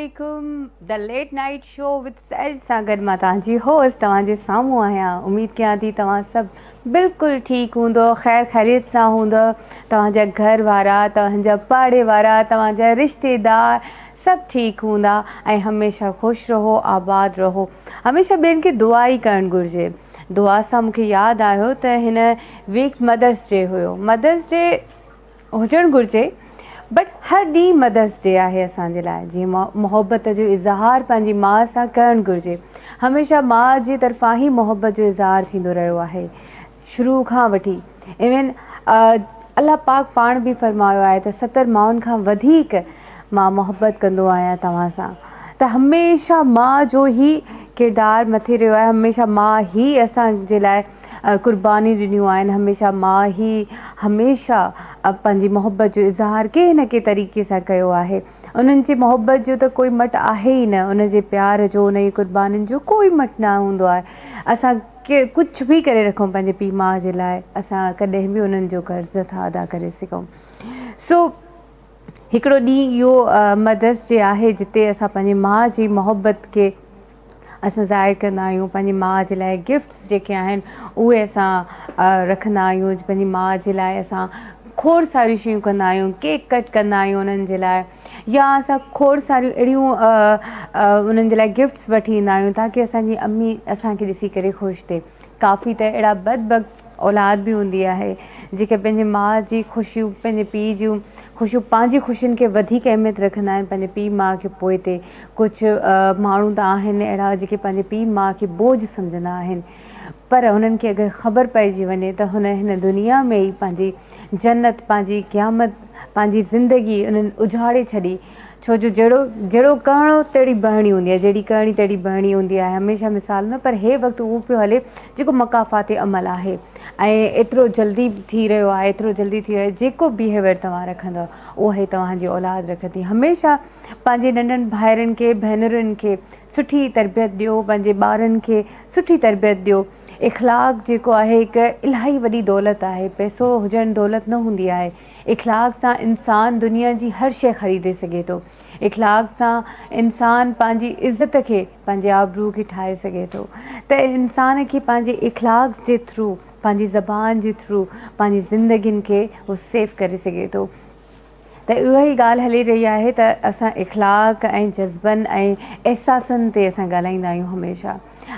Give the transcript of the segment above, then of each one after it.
वालेकुम the late night show with सैर सां गॾु मां तव्हांजी होस्ट तव्हांजे साम्हूं आहियां। उमेद कयां थी तव्हां सभु बिल्कुलु ठीकु हूंदो, ख़ैर ख़ैरियत सां हूंदो। तव्हांजा घर वारा, तव्हांजा पाड़े वारा, तव्हांजा रिश्तेदार सभु ठीकु हूंदा ऐं हमेशह ख़ुशि रहो, आबाद रहो। हमेशह ॿियनि खे दुआ ई करणु घुरिजे। दुआ सां मूंखे यादि आयो त हिन वीक मदर्स डे हुयो। मदर्स डे हुजणु घुरिजे, बट हर ॾींहुं मदर्स डे आहे असांजे लाइ। जीअं मोहबत जो इज़हार पंहिंजी माउ सां करणु घुरिजे। हमेशह माउ जी तरफ़ां ई मोहबत जो इज़हार थींदो रहियो आहे शुरू खां वठी। इवन अलाह पाक पाण बि फ़रमायो आहे त 70 माउनि खां वधीक मां मोहबत कंदो आहियां तव्हां सां। त हमेशह माउ जो ई किरदारु मथे रहियो आहे। हमेशह माउ ई असांजे लाइ क़ुर्बानी ॾिनियूं आहिनि। हमेशह माउ ई हमेशह पंहिंजी मोहबत जो इज़हार कंहिं न कंहिं तरीक़े सां कयो आहे। उन्हनि जी मोहबत जो त कोई मट आहे ई न, उन जे प्यार जो, उन जी क़ुर्बानीनि जो कोई मट न हूंदो आहे। असां के कुझु बि करे रखूं पंहिंजे पीउ माउ जे लाइ, असां कॾहिं बि उन्हनि जो कर्ज़ नथा अदा करे सघूं। सो हिकिड़ो ॾींहुं इहो मदर्स डे आहे जिते असां पंहिंजी माउ जी मोहबत खे असां ज़ाहिर कंदा आहियूं। पंहिंजी माउ जे लाइ गिफ्ट्स जेके आहिनि उहे असां रखंदा आहियूं। पंहिंजी माउ जे लाइ असां खोड़ सारियूं शयूं कंदा आहियूं। केक कट कंदा आहियूं उन्हनि जे लाइ, या असां खोड़ सारियूं अहिड़ियूं उन्हनि जे लाइ गिफ्ट्स वठी ईंदा आहियूं ताकी असांजी अम्मी असांखे ॾिसी करे ख़ुशि थिए। काफ़ी त अहिड़ा बदबख़्त औलाद बि हूंदी आहे जेके पंहिंजे माउ जी ख़ुशियूं, पंहिंजे पीउ जूं ख़ुशियूं, पंहिंजी ख़ुशियुनि खे वधीक अहमियत रखंदा आहिनि पंहिंजे पीउ माउ खे पोइ ते। कुझु माण्हू त आहिनि अहिड़ा जेके पंहिंजे पीउ माउ खे बोझ सम्झंदा आहिनि, पर हुननि खे अगरि ख़बर पइजी वञे त हिन दुनिया में ई पंहिंजी जन्नत, पंहिंजी क़यामत, पंहिंजी ज़िंदगी उन्हनि उजाड़े छॾी। छो जो जहिड़ो करिणो तहिड़ी बहिणी हूंदी आहे, जहिड़ी करणी तहिड़ी बहिणी हूंदी आहे। हमेशह मिसाल न, पर हे वक़्तु उहो पियो हले जेको मकाफ़ात अमल आहे ऐं एतिरो जल्दी थी रहियो आहे, एतिरो जल्दी थी रहियो आहे। जेको बिहेवियर तव्हां रखंदव उहो ई तव्हांजी औलाद रखंदी। हमेशह पंहिंजे नंढनि भाइरनि खे, भेनरुनि खे सुठी तरबियत ॾियो, पंहिंजे ॿारनि खे सुठी तरबियत ॾियो। इख़लाक़ जेको आहे हिकु इलाही वॾी दौलत आहे। पैसो हुजणु दौलत न हूंदी आहे। इख़लाक़ सां इंसानु दुनिया जी हर शइ ख़रीदे सघे थो। इख़लाक़ सां इंसानु पंहिंजी इज़त खे, पंहिंजे आबरू खे ठाहे सघे थो। त इंसान खे पंहिंजे इख़लाक़ जे थ्रू, पंहिंजी ज़बान जे थ्रू पंहिंजी ज़िंदगियुनि खे उहो सेव करे सघे थो। त उहा ई ॻाल्हि हली रही आहे त असां इख़लाक़ ऐं जज़्बनि ऐं अहसासनि ते असां ॻाल्हाईंदा आहियूं। हमेशह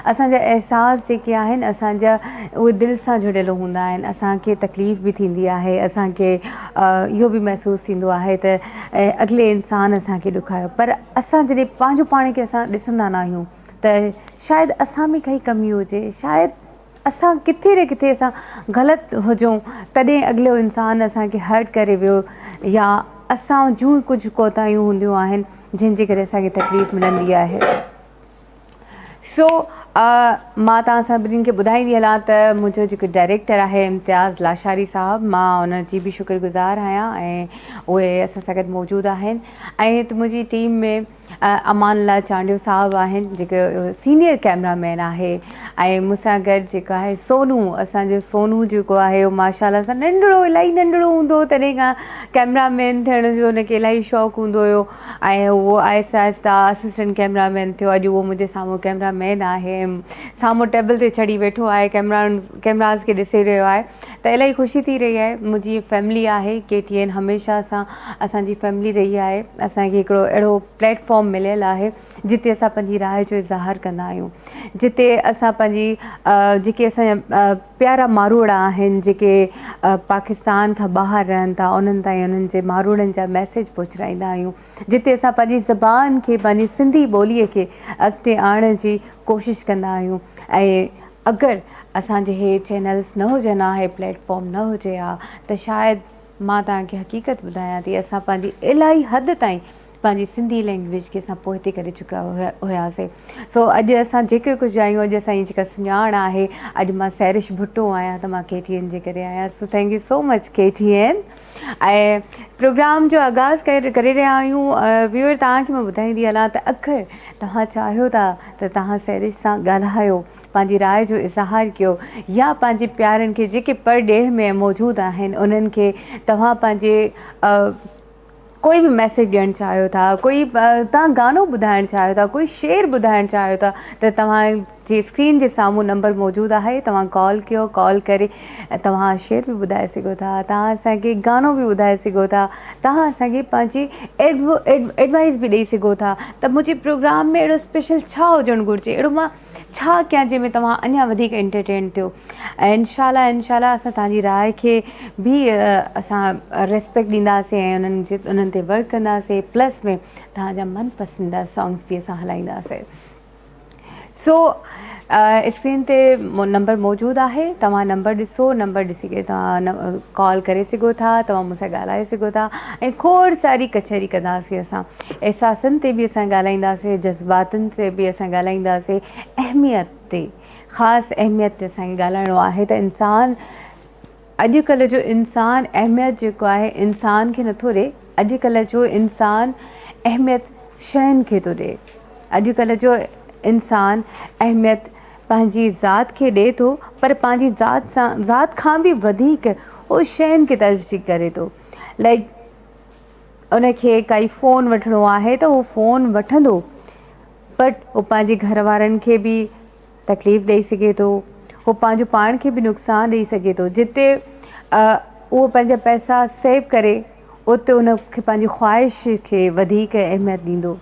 असांजा अहसास जेके आहिनि असांजा उहे दिलि सां जुड़ियल हूंदा आहिनि। असांखे तकलीफ़ बि थींदी आहे, असांखे इहो बि महसूसु थींदो आहे त अॻिले इंसानु असांखे ॾुखायो, पर असां जॾहिं पंहिंजो पाण खे असां ॾिसंदा न आहियूं त शायदि असां में काई कमी हुजे, शायदि असां किथे न किथे असां ग़लति हुजूं, तॾहिं अॻिलो इंसानु असांखे हर्ट करे वियो, या असां जूं कुझु कोताहियूं हूंदियूं आहिनि जंहिंजे करे असांखे तकलीफ़ मिलंदी आहे। सो मां तव्हां सभिनीनि खे ॿुधाईंदी हलां त मुंहिंजो जेको डायरेक्टर आहे इम्तियाज़ लाशारी साहबु, मां उनजी बि शुक्रगुज़ार आहियां ऐं उहे असां सां गॾु मौजूदु आहिनि। ऐं त मुंहिंजी टीम में अमानल्ला चांडियो साहबु आहिनि जेके सीनियर कैमरामैन आहे। ऐं मूंसां गॾु जेको आहे सोनू, असांजो सोनू जेको आहे उहो माशाअल्लाह सां नंढिड़ो, इलाही नंढिड़ो हूंदो हो तॾहिं खां कैमरामैन थियण जो हुनखे इलाही शौक़ु हूंदो हुयो ऐं उहो आहिस्ता आहिस्ता असिस्टेंट कैमरामैन थियो। अॼु उहो मुंहिंजे साम्हूं कैमरामैन आहे, साम्हूं टेबल ते चढ़ी वेठो आहे, कैमराज़ खे ॾिसी रहियो आहे। त इलाही ख़ुशी थी रही आहे। मुंहिंजी फैमिली आहे KTN, हमेशह असांजी फैमिली रही आहे। असांखे हिकिड़ो अहिड़ो प्लेटफॉर्म मिलियलु आहे जिते असां पंहिंजी राय जो इज़हार कंदा आहियूं, जिते असां पंहिंजी जेके असांजा प्यारा मारूड़ा आहिनि जेके पाकिस्तान खां ॿाहिरि रहनि था, उन्हनि ताईं उन्हनि जे मारूड़नि जा मैसेज पहुचाईंदा आहियूं, जिते असां पंहिंजी ज़बान खे, पंहिंजी सिंधी ॿोलीअ खे अॻिते आणण जी कोशिशि कंदा आहियूं। ऐं अगरि असांजे हे चैनल्स न हुजनि हा, हे प्लेटफॉर्म न हुजे हा, त शायदि मां तव्हांखे हक़ीक़त ॿुधायां थी असां पंहिंजी इलाही हद ताईं पंहिंजी सिंधी लैंग्वेज खे असां पोइ ते करे चुका हुयासीं। सो अॼु असां जेके कुझु आहियूं, अॼु असांजी जेका सुञाण आहे, अॼु मां सैरिश भुट्टो आहियां त मां KTN जे करे आहियां। So thank you so much KTN। ऐं प्रोग्राम जो आगाज़ करे रहिया आहियूं। व्यूअर तव्हांखे मां ॿुधाईंदी हलां त अगरि तव्हां चाहियो था त तव्हां सैरिश सां ॻाल्हायो, पंहिंजी राय जो इज़हार कयो, या पंहिंजे प्यारनि खे जेके परॾेह में मौजूदु आहिनि उन्हनि खे तव्हां पंहिंजे कोई बि मैसेज ॾियणु चाहियो था, कोई तव्हां गानो ॿुधाइणु चाहियो था, कोई शेर ॿुधाइणु चाहियो था, त तव्हांजे स्क्रीन जे साम्हूं नंबर मौजूदु आहे, तव्हां कॉल कयो, कॉल करे तव्हां शेर बि ॿुधाए सघो था, तव्हां असांखे गानो बि ॿुधाए सघो था, तव्हां असांखे पंहिंजी एडवाइस बि ॾेई सघो था त मुंहिंजे प्रोग्राम में अहिड़ो स्पेशल छा हुजणु घुरिजे, अहिड़ो मां छा कयां जंहिंमें तव्हां अञा वधीक एंटरटेन थियो। ऐं इनशाला असां तव्हांजी राय खे बि असां रिस्पेक्ट ॾींदासीं ऐं उन्हनि ते वर्क कंदासीं, प्लस में तव्हांजा मनपसंदीदा सॉन्ग्स बि असां हलाईंदासीं। सो स्क्रीन ते नंबर मौजूदु आहे, तव्हां नंबर ॾिसो, नंबर ॾिसी करे तव्हां कॉल करे सघो था, तव्हां मूंसां ॻाल्हाए सघो था ऐं खोड़ सारी कचहरी कंदासीं असां। एहसासनि ते बि असां ॻाल्हाईंदासीं, जज़्बातनि ते बि असां ॻाल्हाईंदासीं, अहमियत ते, ख़ासि अहमियत ते असांखे ॻाल्हाइणो आहे त इंसानु अॼुकल्ह जो इंसानु अहमियत जेको आहे इंसान खे नथो ॾिए, अॼुकल्ह जो इंसानु अहमियत शयुनि खे थो ॾिए। अॼुकल्ह जो इंसानु अहमियत पंहिंजी ज़ात खे ॾिए थो, पर पंहिंजी ज़ात खां बि वधीक उहो शयुनि खे तरजीह करे थो। लाइक उनखे काई फ़ोन वठिणो आहे त उहो फ़ोन वठंदो, बट उहो पंहिंजे घर वारनि खे बि तकलीफ़ ॾेई सघे थो, उहो पंहिंजो पाण खे बि नुक़सानु ॾेई सघे थो। जिते उहो पंहिंजा पैसा सेव करे उते उनखे पंहिंजी ख़्वाहिश खे वधीक अहमियत ॾींदो।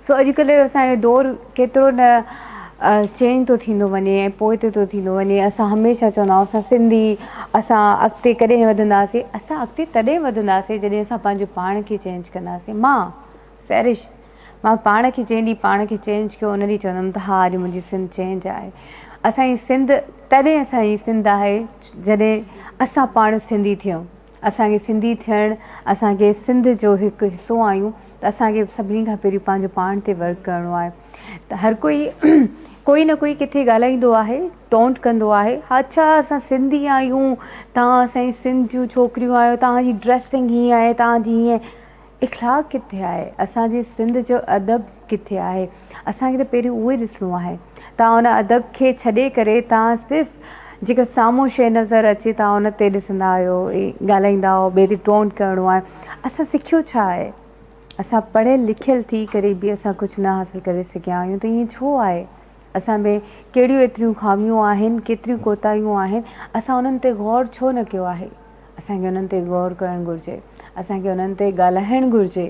सो अॼुकल्ह जो असांजो दौरु केतिरो न चेंज थो थींदो वञे ऐं पोइ थो थींदो वञे। असां हमेशह चवंदा आहियूं असां सिंधी, असां अॻिते कॾहिं वधंदासीं, असां अॻिते तॾहिं वधंदासीं जॾहिं असां पंहिंजे पाण खे चेंज कंदासीं। मां सैरिश, मां पाण खे जंहिं ॾींहुं पाण खे चेंज कयो उन ॾींहुं चवंदमि त हा अॼु मुंहिंजी सिंध चेंज आहे। असांजी सिंध तॾहिं असांजी सिंध आहे जॾहिं असां पाण सिंधी थियूं। असांखे सिंधी थियणु, असांखे सिंध जो हिकु हिसो आहियूं, त असांखे सभिनी खां पहिरीं पंहिंजो पाण ते वर्क करिणो आहे। त हर कोई न कोई किथे ॻाल्हाईंदो आहे, टोंट कंदो आहे, अच्छा असां सिंधी आहियूं, तव्हां असांजी सिंध जूं छोकिरियूं आहियो, तव्हांजी ड्रेसिंग हीअं आहे, तव्हांजी हीअं। इख़लाक़ किथे आहे? असांजे सिंध जो अदब किथे आहे? असांखे त पहिरियों उहो ई ॾिसणो आहे। तव्हां उन अदब खे छॾे करे तव्हां सिर्फ़ु जेका साम्हूं शइ नज़र अचे तव्हां उन ते ॾिसंदा आहियो, ॻाल्हाईंदा आहियो, ॿिए ते टोंट करिणो आहे। असां सिखियो छा आहे? असां पढ़ियल लिखियल थी करे बि असां कुझु न हासिलु करे सघिया आहियूं, त ईअं छो आहे? असां में कहिड़ियूं एतिरियूं ख़ामियूं आहिनि, केतिरियूं कोताहियूं आहिनि, असां उन्हनि ते गौर छो न कयो आहे? असांखे उन्हनि ते गौर करणु घुरिजे, असांखे उन्हनि ते ॻाल्हाइणु घुरिजे,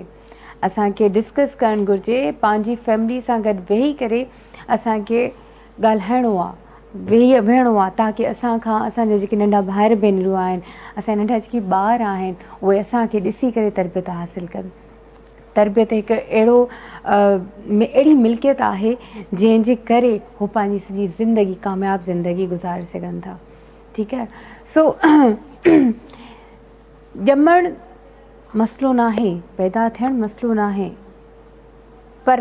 असांखे डिस्कस करणु घुरिजे। पंहिंजी फैमिली सां गॾु वेही करे असांखे ॻाल्हाइणो आहे, वेहणो आहे, ताकी असांजा जेके नंढा भाइर भेनरूं आहिनि, असांजा नंढा जेके ॿार आहिनि, उहे असांखे ॾिसी करे तरबियत हासिलु कनि। तरबियत हिकु अहिड़ी मिल्कियत आहे जंहिंजे करे हू पंहिंजी सॼी ज़िंदगी कामयाबु ज़िंदगी गुज़ारे सघनि था। ठीकु आहे। सो ॼमणु मसइलो न आहे, पैदा थियणु मसइलो न आहे, पर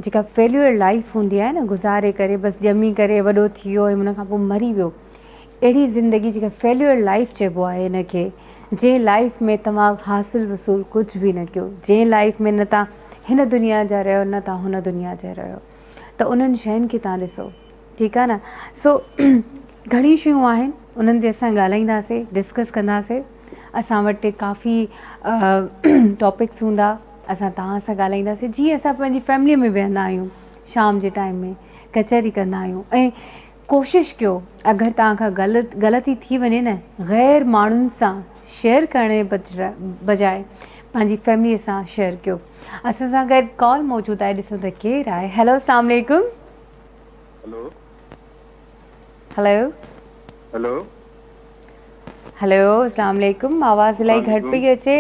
जेका फेल्यूर लाइफ हूंदी आहे न, गुज़ारे करे बसि ॼमी करे वॾो थी वियो ऐं हुन खां पोइ मरी वियो, अहिड़ी ज़िंदगी जेका फेल्यूर लाइफ चइबो आहे हिनखे, जंहिं लाइफ में तव्हां हासिलु वसूलु कुझु बि न कयो, जंहिं लाइफ में न तव्हां हिन दुनिया जा रहियो न तव्हां हुन दुनिया जा रहियो, त उन्हनि शयुनि खे तव्हां ॾिसो। ठीकु आहे न। सो घणी शयूं आहिनि, उन्हनि ते असां ॻाल्हाईंदासीं, डिस्कस कंदासीं। असां वटि काफ़ी टॉपिक्स हूंदा, असां तव्हां सां ॻाल्हाईंदासीं। जीअं असां पंहिंजी फैमिलीअ में वेहंदा आहियूं, शाम जे टाइम में कचहरी कंदा आहियूं, ऐं कोशिशि कयो अगरि तव्हां खां ग़लती थी वञे न, ग़ैर माण्हुनि सां शेयर करण जे बजाए पंहिंजी फैमिलीअ सां शेयर कयो। असां सां गॾु कॉल मौजूदु आहे, ॾिसो त केरु आहे। हेलो, अस्सलाम वालेकुम। हेलो हेलो हेलो हेलो, अस्सलाम वालेकुम। आवाज़ इलाही घटि पई अचे।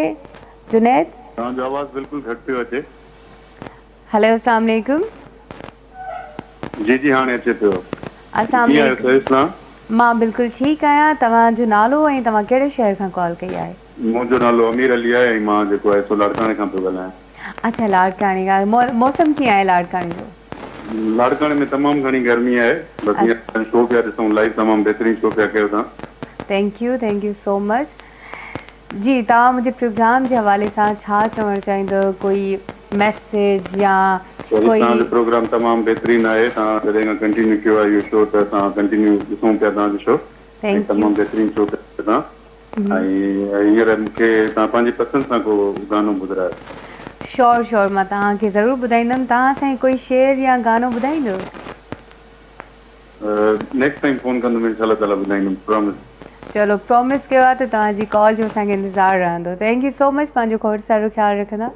जुनैद, तव्हांजो आवाज़ बिल्कुलु घटि पियो अचे। हेलो, अस्सलाम वालेकुम। जी जी, हाणे अचे पियो। अस्सलाम कीअं आहियो वालेकुम। तव्हां? मां बिल्कुलु ठीकु आहियां। तव्हांजो नालो ऐं तव्हां कहिड़े शहर खां कॉल कई आहे? मुंहिंजो नालो अमीर अली आहे ऐं मां जेको आहे सो लाड़काणे खां पियो ॻाल्हायां। अच्छा, लाड़काणे खां। मौसम कीअं आहे लाड़काणे जो? लाड़काणे में तमामु घणी गर्मी आहे। बसि हींअर शो पिया ॾिसूं लाइव, तमामु बहितरीनु शो पिया कयो तव्हां। Thank you so much. जी, तव्हां मुंहिंजे प्रोग्राम जे हवाले सां छा चवणु चाहींदव? कोई मैसेज या कोई? तव्हांजो प्रोग्राम तमामु बहितरीनु आहे। तव्हां जॾहिं खां कंटिन्यू कयो आहे इहो शो, त असां कंटिन्यू ॾिसूं पिया तव्हांजो शो। Thank U. तमामु बहितरीनु शो कयो तव्हां। हींअर मूंखे तव्हां पंहिंजी पसंदि सां को गानो ॿुधायो। श्योर मां तव्हांखे ज़रूरु ॿुधाईंदमि। तव्हां असांखे कोई शेर या गानो ॿुधाईंदो? नेक्स्ट टाइम फ़ोन कंदुमि इंशाल्लाह ताला ॿुधाईंदुमि, प्रॉमिस। चलो प्रॉमिस कयो आहे त तव्हांजी कॉल जो असांखे इंतज़ारु रहंदो। थैंक यू सो मच, पंहिंजो खोड़ सारो ख़्यालु रखंदा।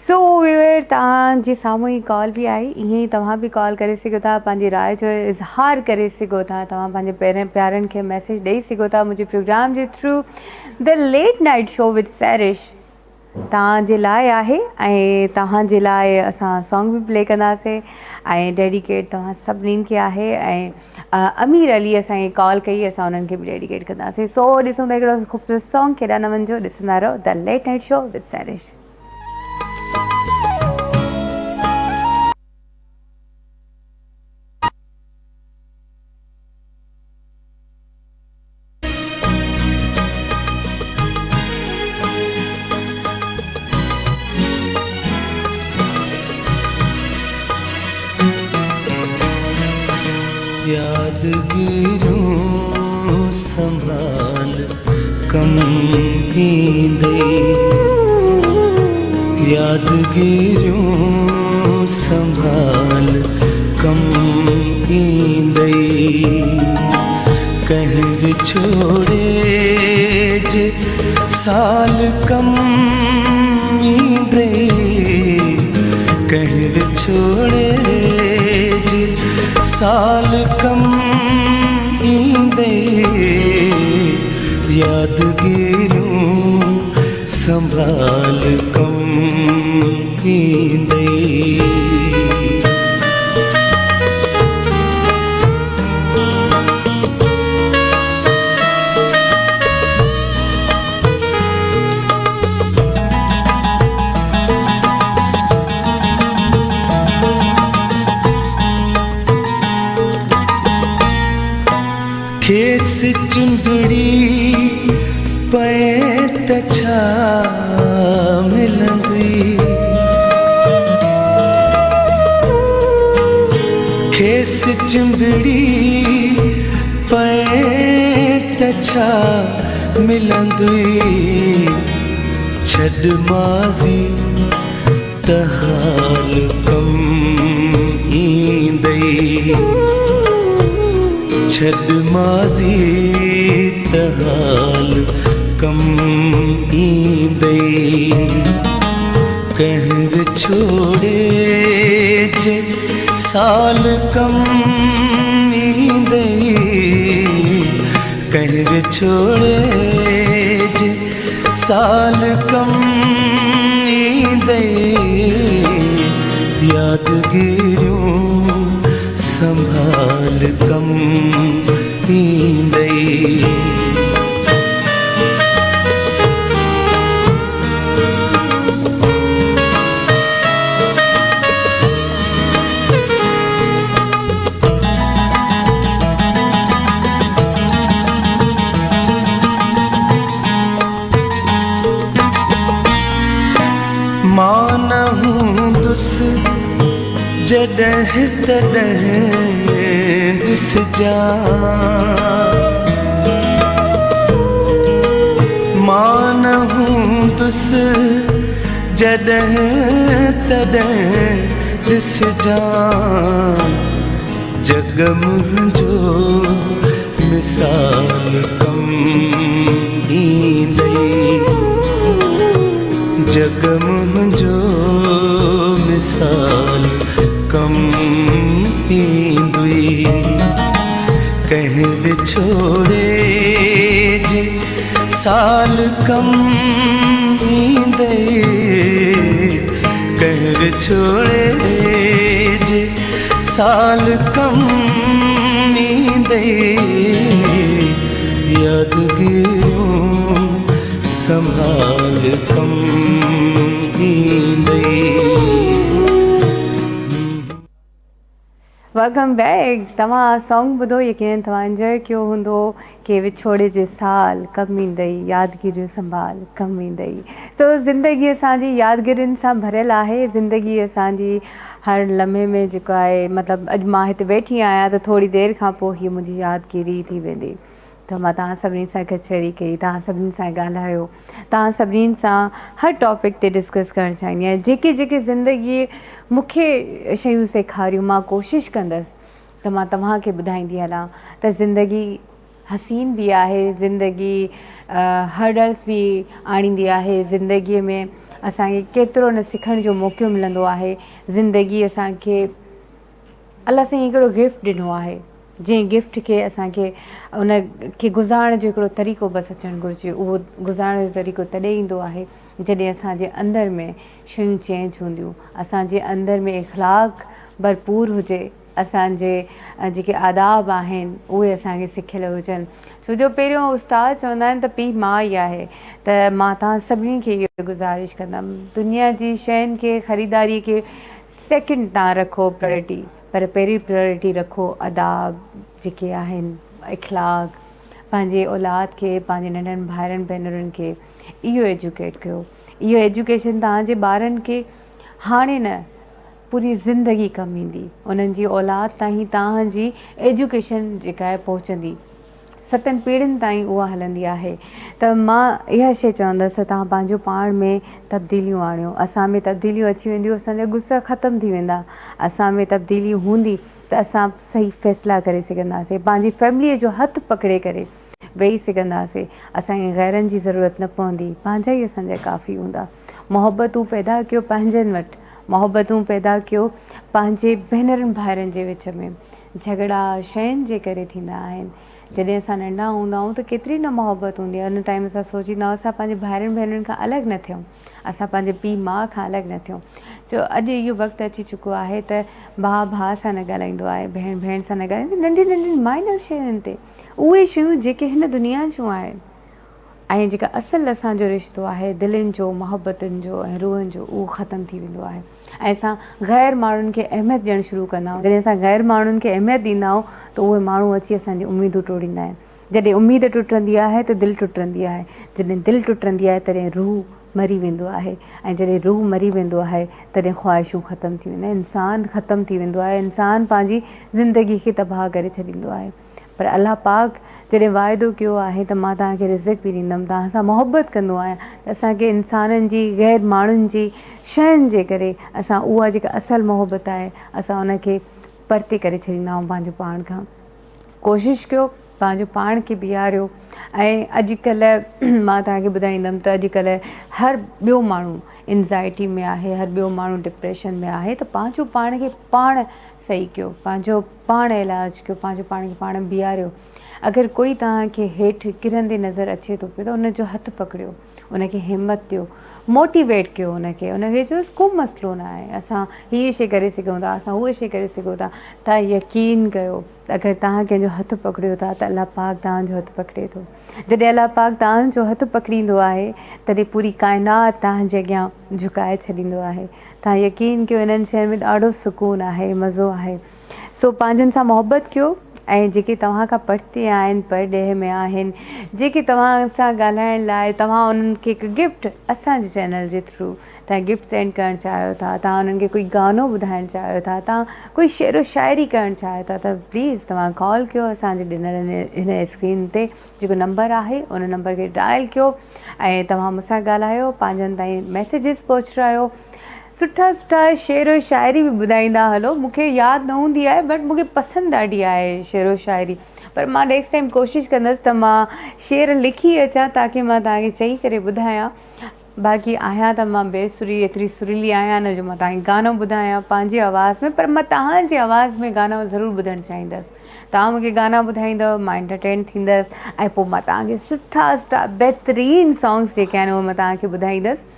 सो व्यूअर, तव्हांजे साम्हूं ई कॉल बि आई, ईअं ई तव्हां बि कॉल करे सघो था, पंहिंजी राय जो इज़हार करे सघो था, तव्हां पंहिंजे प्यारनि खे मैसेज ॾेई सघो था मुंहिंजे प्रोग्राम जे through. The late night show with Sairish तव्हांजे लाइ आहे ऐं तव्हांजे लाइ असां सॉन्ग बि प्ले कंदासीं ऐं डेडिकेट तव्हां सभिनीनि खे आहे। ऐं अमीर अली असांखे कॉल कई, असां उन्हनि खे बि डेडिकेट कंदासीं। सो ॾिसूं था हिकिड़ो ख़ूबसूरत सॉन्ग, केॾा न वञिजो, ॾिसंदा रहो the late night show with Sairish. यादगिरूं संभाल कम ईंदे, यादगिरूं संभाल कम ईंदे, कहीं विछोड़े जे साल कम ईंदे, कहीं विछोड़े जे साल कम ईंदे, यादगिरूं संभाल कम ईंदे। खेस चुंबड़ी पए त छा मिलंदी, खेस चुंबड़ी पए त छा मिलंदी, छॾ माज़ी त हाल कम ईंदे, छॾ माज़ी त हाल कम ईंदे, कंहिं विछोड़े जे साल कम ईंदे, कंहिं विछोड़े जे साल कम ईंदे, यादगिरूं संभाल कम ईंदे। मां न हूंदुसि जॾहिं तॾहिं ॾिसजां, मां न हूंदुसि जॾहिं तॾहिं ॾिसजां, जग मुंहिंजो मिसाल कम ईंदे, जग मुंहिंजो मिसाल कम ईंदी, कंहिं विछोड़े जे साल कम ईंदे, कंहिं विछोड़े जे साल कम ईंदे, यादगिरूं संभाल कम ईंदे। Welcome back. तव्हां सॉन्ग ॿुधो, यकीनन तव्हां एंजॉय कयो हूंदो कि विछोड़े जे साल कम ईंदई, यादगिरियूं संभाल कम ईंदई। सो ज़िंदगी असांजी यादगिरियुनि सां भरियल आहे। ज़िंदगी असांजी हर लम्हे में जेको आहे, मतिलबु अॼु मां हिते वेठी आहियां त थोरी देरि खां पोइ हीअ मुंहिंजी यादगिरी थी वेंदी। त मां तव्हां सभिनी सां कचहरी कई, तव्हां सभिनी सां ॻाल्हायो, तव्हां सभिनीनि सां हर टॉपिक ते डिस्कस करणु चाहींदी आहियां। जेके जेके ज़िंदगीअ मूंखे शयूं सेखारियूं मां कोशिशि कंदसि त मां तव्हांखे ॿुधाईंदी हलां त ज़िंदगी हसीन बि आहे, ज़िंदगी हर्डल्स बि आणींदी आहे, ज़िंदगीअ में असांखे केतिरो न सिखण जो मौक़ो मिलंदो आहे। ज़िंदगी असांखे अलाह साईं हिकिड़ो गिफ्ट ॾिनो आहे, जंहिं गिफ्ट खे असांखे उन खे गुज़ारण जो हिकिड़ो तरीक़ो बसि अचणु घुरिजे। उहो गुज़ारण जो तरीक़ो तॾहिं ईंदो आहे जॾहिं असांजे अंदरि में शयूं चेंज हूंदियूं, असांजे अंदरि में इख़लाक़ भरपूर हुजे, असांजे जेके आदाब आहिनि उहे असांखे सिखियल हुजनि। छो जो पहिरियों उस्ताद चवंदा आहिनि त पीउ माउ ई आहे। त मां तव्हां सभिनी खे इहो गुज़ारिश कंदमि, दुनिया जी शयुनि खे ख़रीदारीअ खे सेकेंड तव्हां रखो प्रायोरिटी, पर पहिरीं प्रायोरिटी रखो आदाब जेके आहिनि, इख़लाक़, पंहिंजे औलाद खे, पंहिंजे नंढनि भाइरनि भेनरुनि खे इहो एजुकेट कयो। इहो एजुकेशन तव्हांजे ॿारनि खे हाणे न पूरी ज़िंदगी कमु ईंदी, उन्हनि जी औलाद ताईं तव्हांजी एजुकेशन जेका आहे पहुचंदी, 7 पीढ़ियुनि ताईं उहा हलंदी आहे। त मां इहा शइ चवंदसि त तव्हां पंहिंजो पाण में तब्दीलियूं आणियो। असां में तब्दीलियूं अची वेंदियूं, असांजा गुस्सा ख़तमु थी वेंदा। असां में तब्दीली हूंदी त असां सही फ़ैसिला करे सघंदासीं, पंहिंजी फैमिलीअ जो हथु पकिड़े करे वेही सघंदासीं। असांखे गैरनि जी ज़रूरत न पवंदी, पंहिंजा ई असांजा काफ़ी हूंदा। मोहबतूं पैदा कयो पंहिंजनि वटि, मोहबतूं पैदा कयो पंहिंजे भेनरुनि भाइरनि जे विच में। झगड़ा शयुनि जे करे थींदा आहिनि। जॾहिं असां नंढा हूंदा आहियूं त केतिरी न मोहबत हूंदी आहे, उन टाइम असां सोचींदा आहियूं असां पंहिंजे भाइरनि भेनरुनि खां अलॻि न थियूं, असां पंहिंजे पीउ माउ खां अलॻि न थियूं। जो अॼु इहो वक़्तु अची चुको आहे त भाउ भाउ सां न ॻाल्हाईंदो आहे, भेण भेण सां न ॻाल्हाईंदी, नंढी नंढियुनि माइनर शयुनि ते, उहे शयूं जेके हिन दुनिया जूं आहिनि। ऐं जेका असुलु असांजो रिश्तो आहे दिलनि जो, मोहबतुनि जो ऐं रूहनि जो, उहो ख़तमु थी वेंदो आहे। ऐं असां ग़ैर माण्हुनि खे अहमियत ॾियणु शुरू कंदा आहियूं। जॾहिं असां ग़ैर माण्हुनि खे अहमियत ॾींदा आहियूं त उहे माण्हू अची असांजी उमेदूं टोड़ींदा आहिनि। जॾहिं उमेद टुटंदी आहे त दिलि टुटंदी आहे, जॾहिं दिलि टुटंदी आहे तॾहिं रूह मरी वेंदो आहे, ऐं जॾहिं रूह मरी वेंदो आहे तॾहिं ख़्वाहिशूं ख़तमु थी वेंदियूं आहिनि, इंसानु ख़तमु थी वेंदो आहे, इंसानु पंहिंजी ज़िंदगी खे तबाह करे छॾींदो आहे। पर अलाह पाक जॾहिं वाइदो कयो आहे त मां तव्हांखे रिज़्क़ बि ॾींदमि, तव्हां सां मोहबत कंदो आहियां, त असांखे इंसाननि जी, ग़ैर माण्हुनि जी शयुनि जे करे असां उहा जेका असुलु मोहबत आहे असां उनखे परते करे छॾींदा आहियूं पंहिंजो पाण खां। कोशिशि कयो पंहिंजो पाण खे बीहारियो। ऐं अॼुकल्ह मां तव्हांखे ॿुधाईंदमि त अॼुकल्ह हर ॿियो माण्हू एंज़ाइटी में आहे, हर ॿियो माण्हू डिप्रेशन में आहे। त पंहिंजो पाण खे पाण सही कयो, पंहिंजो पाण इलाजु कयो, पंहिंजो पाण खे पाण बीहारियो। अगरि कोई तव्हांखे हेठि किरंदे नज़र अचे थो पियो त उनजो हथु पकड़ियो, उनखे हिमत ॾियो, मोटिवेट कयो उनखे चयोसि को मसइलो न आहे, असां हीअ शइ करे सघूं था, असां उहा शइ करे सघूं था। तव्हां यकीन कयो अगरि तव्हां कंहिंजो हथु पकड़ियो था त अलाह पाक तव्हांजो हथु पकड़े थो। जॾहिं अलाह पाक तव्हांजो हथु पकड़ींदो आहे तॾहिं पूरी काइनात तव्हांजे अॻियां झुकाए छॾींदो आहे। तव्हां यकीन कयो इन्हनि शयुनि में ॾाढो सुकून आहे, मज़ो आहे। सो पंहिंजनि सां मोहबत कयो, ऐं जेके तव्हां खां परते आहिनि, परॾेह में आहिनि, जेके तव्हां सां ॻाल्हाइण लाइ तव्हां उन्हनि खे हिकु गिफ्ट असांजे चैनल जे थ्रू तव्हां गिफ्ट सेंड करणु चाहियो था, तव्हां उन्हनि खे कोई गानो ॿुधाइणु चाहियो था, तव्हां कोई शेरो शाइरी करणु चाहियो था, त प्लीज़ तव्हां कॉल कयो असांजे ॾिनल हिन स्क्रीन ते जेको नंबर आहे उन नंबर खे डायल कयो ऐं तव्हां मूंसां ॻाल्हायो, पंहिंजनि ताईं मैसेजिस पहुचायो, सुठा सुठा शेरो शाइरी बि ॿुधाईंदा हलो। मूंखे यादि न हूंदी आहे बट मूंखे पसंदि ॾाढी आहे शेरो शाइरी, पर मां नेक्स्ट टाइम कोशिशि कंदसि त मां शेर लिखी अचां ताकी मां तव्हांखे चई करे ॿुधायां। बाक़ी आहियां त मां बेसुरी, एतिरी सुरीली आहियां न जो मां तव्हांखे गानो ॿुधायां पंहिंजी आवाज़ में, पर मां तव्हांजी आवाज़ में गाना ज़रूरु ॿुधणु चाहींदसि। तव्हां मूंखे गाना ॿुधाईंदव, मां एंटरटेन थींदसि ऐं पोइ मां तव्हांखे सुठा सुठा बहितरीनु सॉन्ग्स जेके आहिनि उहे मां तव्हांखे ॿुधाईंदसि।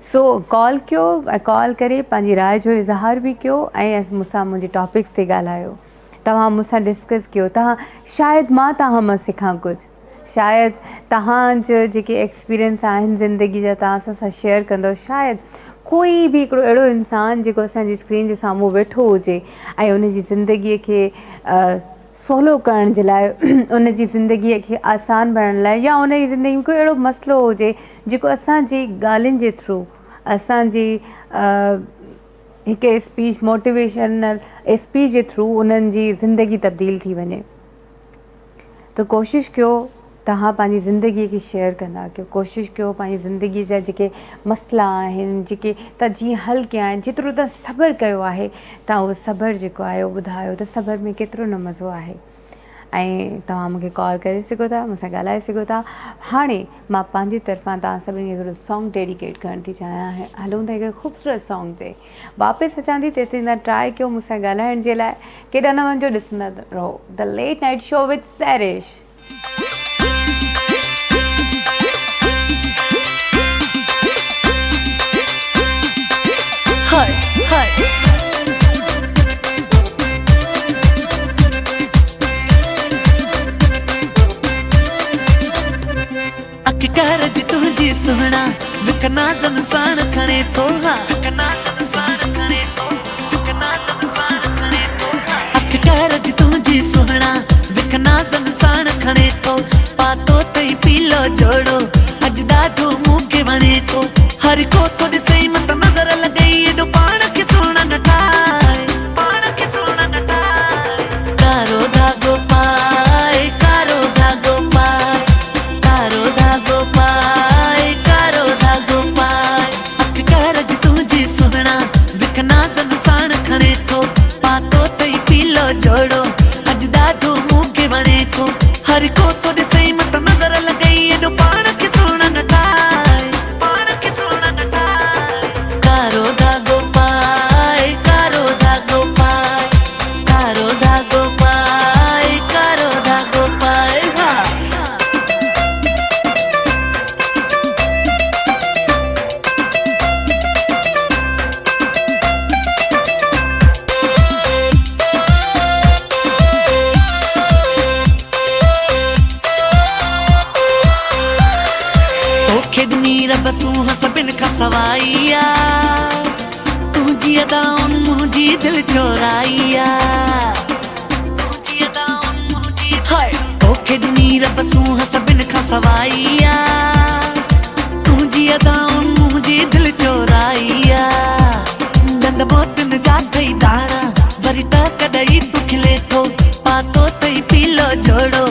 सो कॉल कयो ऐं कॉल करे पंहिंजी राय जो इज़हार बि कयो ऐं मूंसां मुंहिंजे टॉपिक्स ते ॻाल्हायो। तव्हां मूंसां डिस्कस कयो, तव्हां शायदि मां तव्हां मां सिखां कुझु, शायदि तव्हांजो जेके एक्सपीरियंस आहिनि ज़िंदगी जा तव्हां असां शेयर कंदव, शायदि कोई बि हिकिड़ो अहिड़ो इंसानु जेको असांजी स्क्रीन जे साम्हूं वेठो हुजे ऐं उनजी ज़िंदगीअ खे सवलो करण जे लाइ, उनजी ज़िंदगीअ खे आसान बणाइण लाइ, या उनजी ज़िंदगी में कोई अहिड़ो मसइलो हुजे जेको असांजी ॻाल्हियुनि जे थ्रू, असांजी हिकु स्पीच, मोटिवेशनल स्पीच जे थ्रू उन्हनि जी ज़िंदगी तब्दील थी वञे। त कोशिशि कयो तव्हां पंहिंजी ज़िंदगीअ खे शेयर कंदा कयो, कोशिशि कयो पंहिंजी ज़िंदगीअ जा जेके मसइला आहिनि, जेके तव्हां जीअं हल कया आहिनि, जेतिरो तव्हां सब्र कयो आहे तव्हां उहो सब्र जेको आहे उहो ॿुधायो त सब्र में केतिरो न मज़ो आहे। ऐं तव्हां मूंखे कॉल करे सघो था, मूंसां ॻाल्हाए सघो था। हाणे मां पंहिंजी तरफ़ां तव्हां सभिनी खे हिकिड़ो सॉन्ग डेडिकेट करणु थी चाहियां। हलूं था हिकिड़े ख़ूबसूरत सॉन्ग ते, वापसि अचां थी, तेसिताईं तव्हां ट्राए कयो मूंसां ॻाल्हाइण जे लाइ। केॾा न वञिजो, ॾिसंदा रहो the late night show with Sairish. हाय हाय अख कारज तुझी सुहना विकना जमसान खणे तो विकना जमसान खणे तो विकना जमसान खणे तो अख कारज तुझी सुहना विकना जमसान खणे तो पातो तई पीलो जोड़ो अज ॾाढो मूंखे वणे तो हर को तो ॾिसई मत नज़र लॻई एॾो पाण खे सोना न ठाहे पाण खे सोना न ठाहे कारो धागो पाए कारो धागो पाए कारो धागो पाए कारो धागो पाए अख कारज तुझी सुहना विकना जमसान खणे थो पातो तई पीलो जोड़ो अॼु ॾाढो मूंखे वणे थो हर को तो ॾिसई मत नज़र लॻई एॾो पाण खे सोना न ठाहे पाण खे सोना न ठाहे कारो धागो पाए कारो धागो पाए कारो धागो पाए कारो धागो पाए बसूं सभिनि खां सवाई आहे तुंहिंजी अदाउनि मुंहिंजी दिलि चोराई आहे तुंहिंजी अदाउनि मुंहिंजी हाय तोखे ॾिनी रब सूंह सभिनि खां सवाई आहे तुंहिंजी अदाउनि मुंहिंजी दिलि चोराई आहे दंद मोतियुनि जा अथई दाणा वरी टक ॾेई तूं खिले थो पातो तई पीलो जोड़ो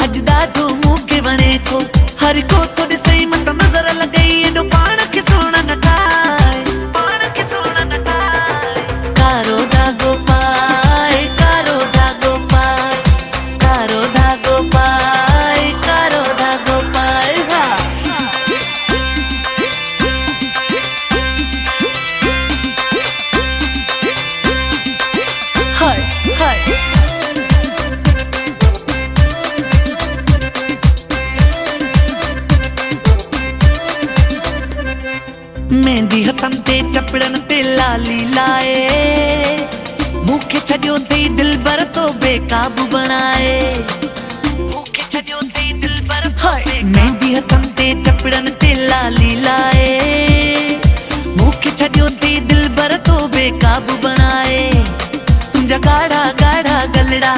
अॼु ॾाढो मूंखे वणे थो हर को तो ॾिसई मत नज़र लॻई एॾो पाण खे सोना न ठाहे पाण खे सोना न ठाहे कारो धागो पाए कारो धागो पाए कारो धागो पाए कारो धागो पाए हाय हाय मेहंदी हथनि ते चपड़नि ते लाली लाए मूंखे छॾियो अथई दिलबर तो बेकाबू बणाए मूंखे छॾियो अथई दिलबर मेहंदी हथनि ते चपड़नि ते लाली लाए मूंखे छॾियो अथई दिलबर तो बेकाबू बणाए तुंहिंजा ॻाढ़ा ॻाढ़ा गलड़ा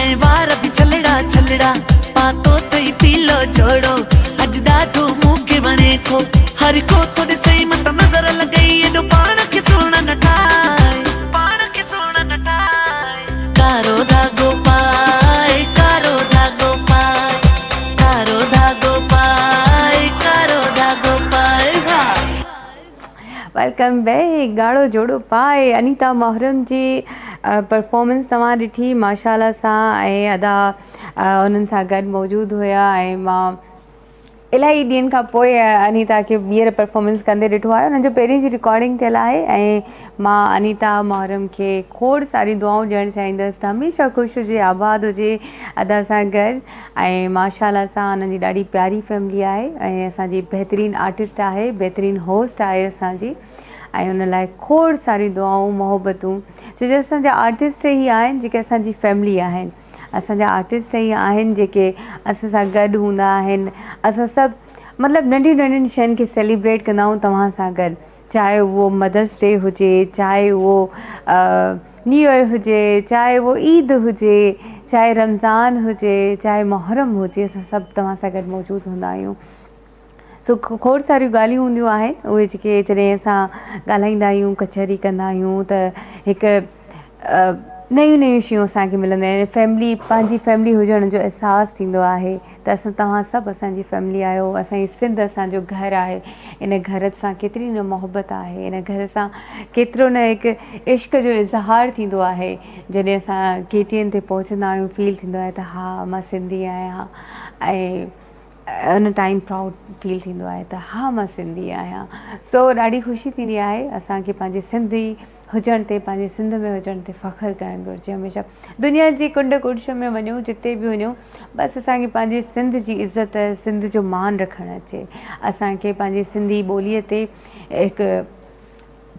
ऐं वार बि छलड़ा छलड़ा पातो अथई पीलो जोड़ो अॼु ॾाढो मूंखे वणे थो हर को तो ॾिसई मत नज़र लॻई एॾो पाण खे सोना न ठाहे पाण खे सोना न ठाहे कारो धागो पाए कारो धागो पाए कारो धागो पाए कारो धागो पाए वेलकम बैक। ॻाढ़ो जोड़ो पाए अनीता मोहरम जी परफॉर्मेंस तव्हां ॾिठी माशाल्लाह सां ऐं अदा उन्हनि सां गॾु मौजूदु हुया ऐं मां इलाही ॾींहंनि खां पोइ अनीता खे ॿीहर परफॉर्मेंस कंदे ॾिठो आहे। उन्हनि जो पहिरीं जी रिकॉर्डिंग थियल आहे ऐं मां अनीता मोहरम खे खोड़ सारी दुआऊं ॾियणु चाहींदसि त हमेशह ख़ुशि हुजे आबाद हुजे अदा सां गॾु ऐं माशाल्लाह सां उन्हनि जी ॾाढी प्यारी फैमिली आहे ऐं असांजी बहितरीनु आर्टिस्ट आहे, बहितरीनु होस्ट आहे असांजी ऐं उन लाइ खोड़ सारी दुआऊं मोहबतूं छो जो असांजा आर्टिस्ट ई आहिनि जेके असांजी फैमिली आहिनि। असांजा आर्टिस्ट ई आहिनि जेके असां सां गॾु हूंदा आहिनि। असां सभु मतिलबु नंढियुनि नंढियुनि शयुनि खे सेलिब्रेट कंदा आहियूं तव्हां सां गॾु, चाहे उहो मदर्स डे हुजे, चाहे उहो न्यू ईयर हुजे, चाहे उहो ईद हुजे, चाहे रमज़ान हुजे, चाहे मुहर्रम हुजे, असां सभु तव्हां सां गॾु मौजूदु हूंदा आहियूं। सो खोड़ सारियूं ॻाल्हियूं हूंदियूं आहिनि उहे जेके जॾहिं असां ॻाल्हाईंदा आहियूं, कचहरी कंदा आहियूं त हिकु नयूं नयूं शयूं असांखे मिलंदियूं आहिनि। फैमिली, पंहिंजी फैमिली हुजण जो अहसासु थींदो आहे त असां तव्हां सभु असांजी फैमिली आहियो। असांजी सिंध असांजो घरु आहे। इन घर सां केतिरी न मोहबत आहे, इन घर सां केतिरो न हिकु इश्क जो इज़हार थींदो आहे। जॾहिं असां केतिरनि ते पहुचंदा आहियूं फील थींदो आहे त हा मां सिंधी आहियां, ऐं उन टाइम प्राउड फील थींदो आहे त हा मां सिंधी आहियां। सो ॾाढी ख़ुशी थींदी आहे असांखे पंहिंजे सिंधी हुजण ते, पंहिंजे सिंध में हुजण ते फ़ख़्रु करणु घुरिजे हमेशह। दुनिया जी कुंड कुड़िश में वञूं, जिते बि वञूं, बसि असांखे पंहिंजे सिंध जी इज़त, सिंध जो मान रखणु अचे। असांखे पंहिंजी सिंधी ॿोलीअ ते हिकु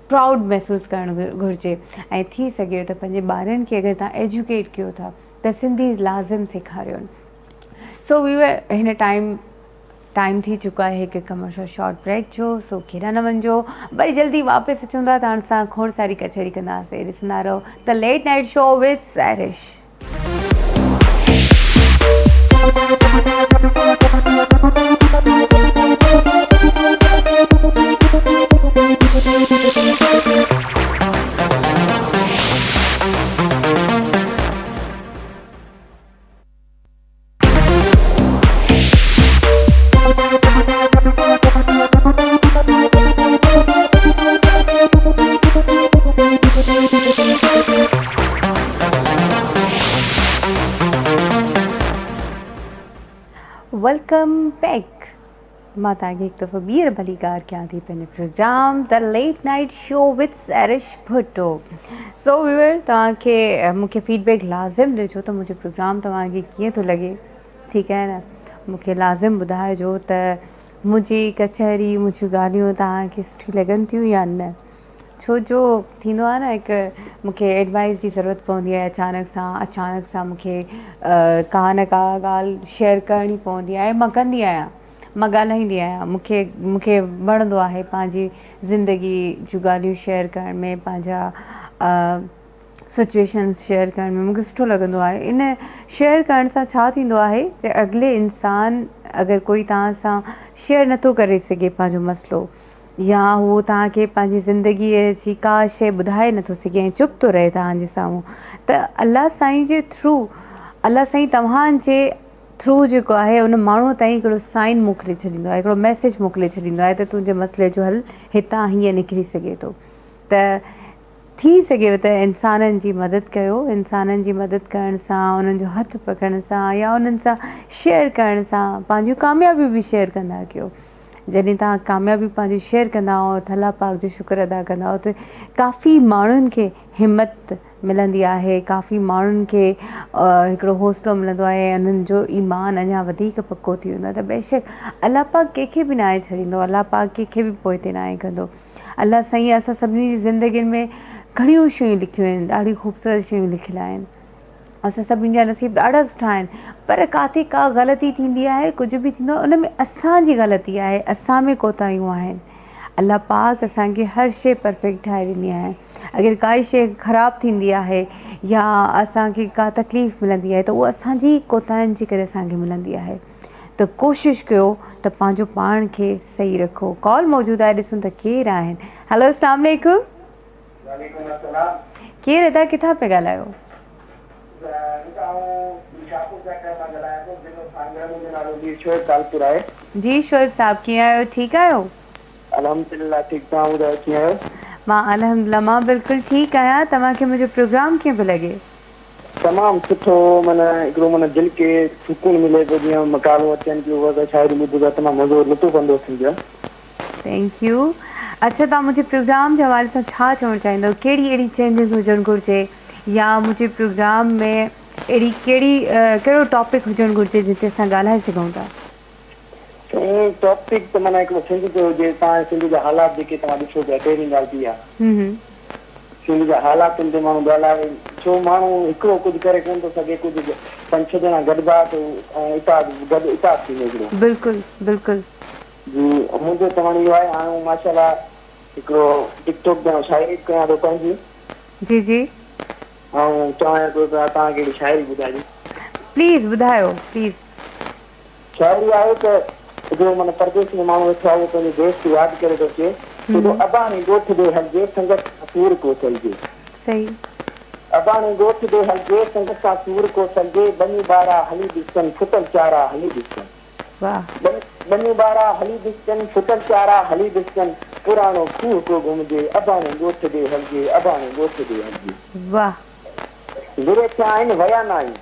प्राउड महसूसु करणु घुरिजे। ऐं थी सघे त पंहिंजे ॿारनि खे अगरि तव्हां एजुकेट कयो था त सिंधी लाज़िम सेखारियो। सो व्यूअर, हिन टाइम थी चुको आहे हिकु कमर्शियल शॉर्ट ब्रेक जो। सो केॾा न वञिजो, वरी जल्दी वापसि अचूं था, तव्हां सां खोड़ सारी कचहरी कंदासीं। ॾिसंदा रहो the late night show with Sairish. Welcome back. मां तव्हांखे हिकु दफ़ो ॿीहर भलीकार कयां थी पंहिंजे program the late night show with Sairish Bhutto. So viewer, तव्हांखे मूंखे फीडबैक लाज़िम ॾिजो त मुंहिंजो प्रोग्राम तव्हांखे कीअं थो लॻे, ठीकु आहे न। मूंखे लाज़िम ॿुधाइजो त मुंहिंजी कचहरी, मुंहिंजियूं ॻाल्हियूं तव्हांखे सुठी लॻनि थियूं या न। छो जो थींदो आहे न, हिकु मूंखे एडवाइस जी ज़रूरत पवंदी आहे अचानक सां मूंखे का न का ॻाल्हि शेयर करणी पवंदी आहे। मां कंदी आहियां, मां ॻाल्हाईंदी आहियां। मूंखे वणंदो आहे पंहिंजी ज़िंदगी जूं ॻाल्हियूं शेयर करण में, पंहिंजा सिचुएशन्स शेयर करण में मूंखे सुठो लॻंदो आहे। इन शेयर करण सां छा थींदो आहे जे अॻिले इंसान अगरि कोई तव्हां सां शेयर नथो करे सघे पंहिंजो मसइलो, या उहो तव्हांखे पंहिंजी ज़िंदगीअ जी का शइ ॿुधाए नथो सघे ऐं चुप थो रहे तव्हांजे साम्हूं, त अलाह साईं जे थ्रू, अलाह साईं तव्हांजे थ्रू जेको आहे उन माण्हूअ ताईं हिकिड़ो साइन मोकिले छॾींदो आहे, हिकिड़ो मैसेज मोकिले छॾींदो आहे त तुंहिंजे मसइले जो हल हितां हीअं निकिरी सघे थो। त थी सघेव त इंसाननि जी मदद कयो। इंसाननि जी मदद करण सां, उन्हनि जो हथु पकड़ण सां, या उन्हनि सां शेयर करण सां पंहिंजियूं कामयाबियूं बि शेयर कंदा कयो। जॾहिं तव्हां कामयाबी पंहिंजी शेयर कंदा हो, अल्लाह पाक जो शुक्र अदा कंदा हो, त काफ़ी माण्हुनि खे हिमत मिलंदी आहे, काफ़ी माण्हुनि खे हिकिड़ो हौसलो मिलंदो आहे, उन्हनि जो ईमान अञा वधीक पको थी वेंदो आहे। त बेशक अल्लाह पाक कंहिंखे बि न आहे छॾींदो, अल्लाह पाक कंहिंखे बि पोइ ते न आहे कंदो। अल्लाह साईं असां सभिनी जी ज़िंदगियुनि में घणियूं शयूं लिखियूं आहिनि, ॾाढियूं ख़ूबसूरत शयूं लिखियलु आहिनि। असां सभिनी जा नसीब ॾाढा सुठा आहिनि, पर काथे का ग़लती थींदी आहे, कुझु बि थींदो आहे, उन में असांजी ग़लती आहे, असां में कोताहियूं आहिनि। अल्लाह पाक असांखे हर शइ परफेक्ट ठाहे ॾिनी आहे। अगरि काई शइ ख़राबु थींदी आहे या असांखे का तकलीफ़ मिलंदी आहे त उहा असांजी कोताहियुनि जे करे असांखे मिलंदी आहे। त कोशिशि कयो त पंहिंजो पाण खे सही रखो। कॉल मौजूदु आहे, ॾिसूं त केरु आहिनि। हेलो, अस्सलाम वालेकुम। केरु अदा, किथां पिया ॻाल्हायो? जी शोएब साहब, कीअं आहियो? ठीकु आहियो? अल्हम्दुलिल्लाह ठीकु। तव्हां ॿुधायो कीअं आहियो? मां अल्हम्दुलिल्लाह, मां बिल्कुलु ठीकु आहियां। तव्हांखे मुंहिंजो प्रोग्राम कीअं पियो लॻे? तमामु सुठो, माना हिकिड़ो माना दिलि खे सुकून मिले पियो, जीअं मकालो अचनि पियो, वग़ैरह शायदि ॿुधो तमामु मज़ो लुत्फ़ अंदोज़ थींदो आहे। Thank U. अच्छा, तव्हां मुंहिंजे प्रोग्राम जे हवाले सां छा चवणु चाहींदव? कहिड़ी अहिड़ी चेंजिस हुजणु घुरिजे, या मुंहिंजे प्रोग्राम में अहिड़ी कहिड़ो टॉपिक हुजणु घुरिजे जिते असां ॻाल्हाए सघूं था? टॉपिक त माना हिकिड़ो सिंध जो हुजे। तव्हां सिंध जा हालात जेके तव्हां ॾिसो पिया, पहिरीं ॻाल्हि बि आहे सिंध जा हालातुनि ते माण्हू ॻाल्हाए। छो माण्हू हिकिड़ो कुझु करे कोन थो सघे, कुझु 5-6 ॼणा गॾिबा त इताद थींदो हिकिड़ो। बिल्कुलु बिल्कुलु जी। मुंहिंजो तव्हां इहो आहे, हाणे माशाल्लाह हिकिड़ो टिकटॉक ते शायरी कयां थो पंहिंजी। जी जी। ऐं चवां थो त तव्हांखे हिकिड़ी शायरी ॿुधाइजे। प्लीज़ ॿुधायो, प्लीज़। शायरी आहे त जो माना परदेस में माण्हू वेठो आहे, उहो पंहिंजे देश खे यादि करे थो अचे। अबानी ॻोठ ते हलिजे, संगत सूर को चलिजे। सही। अबाणे ॻोठ दे हलजे संगत सां सूर को सलजे बनी ॿारहा हली ॾिसनि फुटल चारा हली ॾिसनि वाह बनी ॿारहा हली ॾिसनि फुटल चारा हली ॾिसनि पुराणो खूह को घुमजे अबाणे ॻोठ दे हलजे अबाणे ॻोठ दे हलजे वाह विरे थिया आहिनि वया न आहिनि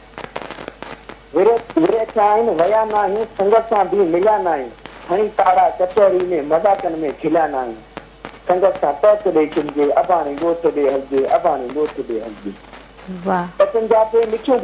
विरे थिया आहिनि वया न आहियूं संगत सां बि मिलिया न आहियूं हणी तारा कचहरी में मज़ाकनि में खिलिया न आहियूं संगत सां टच ॾेई खिलजे अबाणे ॻोठ दे हलजे अबाणे ॻोठ दे हलजे वाह पतन जाते मिठियूं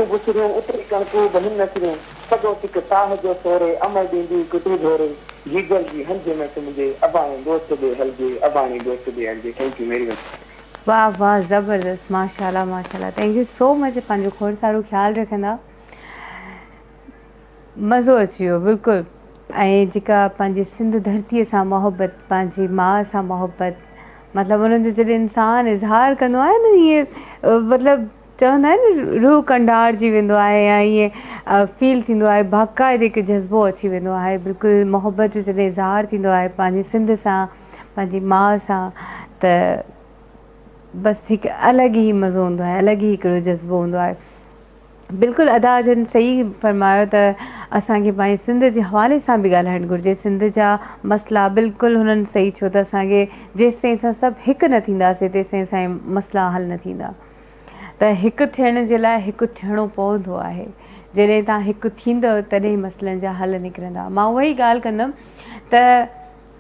गुसरियूं उतरी कणकूं बहिन नसरियूं सॼो तिक साह जो सोरे अमल ॾींदी कुतरी झोरे गीगल जी हंज में तुंहिंजे अबाणे ॻोठ दे हलजे अबाणे ॻोठ दे हलजे थैंक यू वेरी मच वाह वाह ज़बरदस्त माशाल्लाह माशाल्लाह थैंक यू सो मच पंहिंजो खोड़ सारो ख्यालु रखंदा मज़ो अची वियो बिल्कुलु ऐं जेका पंहिंजी सिंध धरतीअ सां मोहबत पंहिंजी माउ सां मोहबत मतिलबु उन्हनि जो जॾहिं इंसानु इज़हार कंदो आहे न ईअं मतिलबु चवंदा आहिनि न रूह कंडारजी वेंदो आहे या ईअं फील थींदो आहे बाक़ाइदे हिकु जज़्बो अची वेंदो आहे बिल्कुलु मोहबत जो जॾहिं इज़हार थींदो आहे पंहिंजी सिंध सां पंहिंजी माउ सां त बसि हिकु अलॻि ई मज़ो हूंदो आहे अलॻि ई हिकिड़ो जज़्बो हूंदो आहे बिल्कुलु अदा जन सही फ़रमायो त असांखे पंहिंजी सिंध जे हवाले सां बि ॻाल्हाइणु घुरिजे सिंध जा मसइला बिल्कुलु हुननि सही छो त असांखे जेसिताईं असां सभु हिकु न थींदासीं तेसिताईं असांजा मसइला हल न थींदा त हिकु थियण जे लाइ हिकु थियणो पवंदो आहे जॾहिं तव्हां हिकु थींदव तॾहिं मसइलनि जा हल निकिरंदा मां उहा ई ॻाल्हि कंदमि त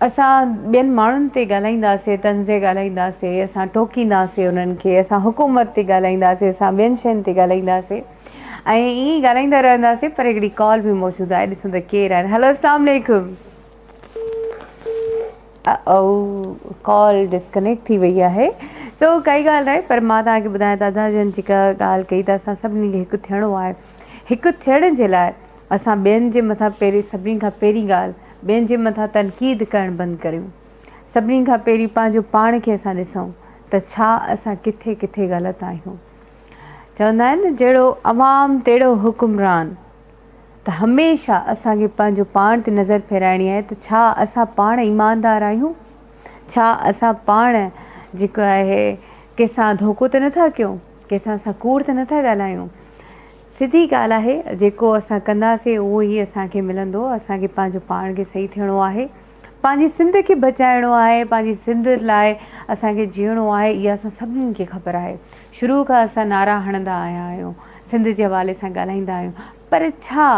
असां ॿियनि माण्हुनि ते ॻाल्हाईंदासीं तंज़े ॻाल्हाईंदासीं असां टोकींदासीं उन्हनि खे असां हुकूमत ते ॻाल्हाईंदासीं असां ॿियनि शयुनि ते ॻाल्हाईंदासीं ऐं ईअं ई ॻाल्हाईंदा रहंदासीं पर हिकिड़ी कॉल बि मौजूदु आहे ॾिसूं त केरु आहिनि हलो अस्सलाम वालेकुम कॉल डिस्कनेक्ट थी वई आहे सो काई ॻाल्हि न आहे पर मां तव्हांखे ॿुधायां दादा जन जेका ॻाल्हि कई त असां सभिनी खे हिकु थियणो आहे हिकु थियण जे लाइ असां ॿियनि जे मथां पहिरीं सभिनी खां पहिरीं ॻाल्हि ॿियनि जे मथां तनक़ीद करणु बंदि करियूं सभिनी खां पहिरीं पंहिंजो पाण खे असां ॾिसूं त छा असां किथे किथे ग़लति आहियूं चवंदा आहिनि न जहिड़ो अवाम तहिड़ो हुकुमरान त हमेशह असांखे पंहिंजो पाण ते नज़र फेराइणी आहे त छा असां पाण ईमानदार आहियूं छा असां पाण जेको आहे कंहिंसां धोखो त नथा कयूं कंहिंसां असां कूड़ त नथा ॻाल्हायूं सिधी ॻाल्हि आहे जेको असां कंदासीं उहो ई असांखे मिलंदो असांखे पंहिंजो पाण खे सही थियणो आहे पंहिंजी सिंध खे बचाइणो आहे पंहिंजी सिंध लाइ असांखे जीअणो आहे इहा असां सभिनीनि खे ख़बर आहे शुरू खां असां नारा हणंदा आया आहियूं सिंध जे हवाले सां ॻाल्हाईंदा आहियूं पर छा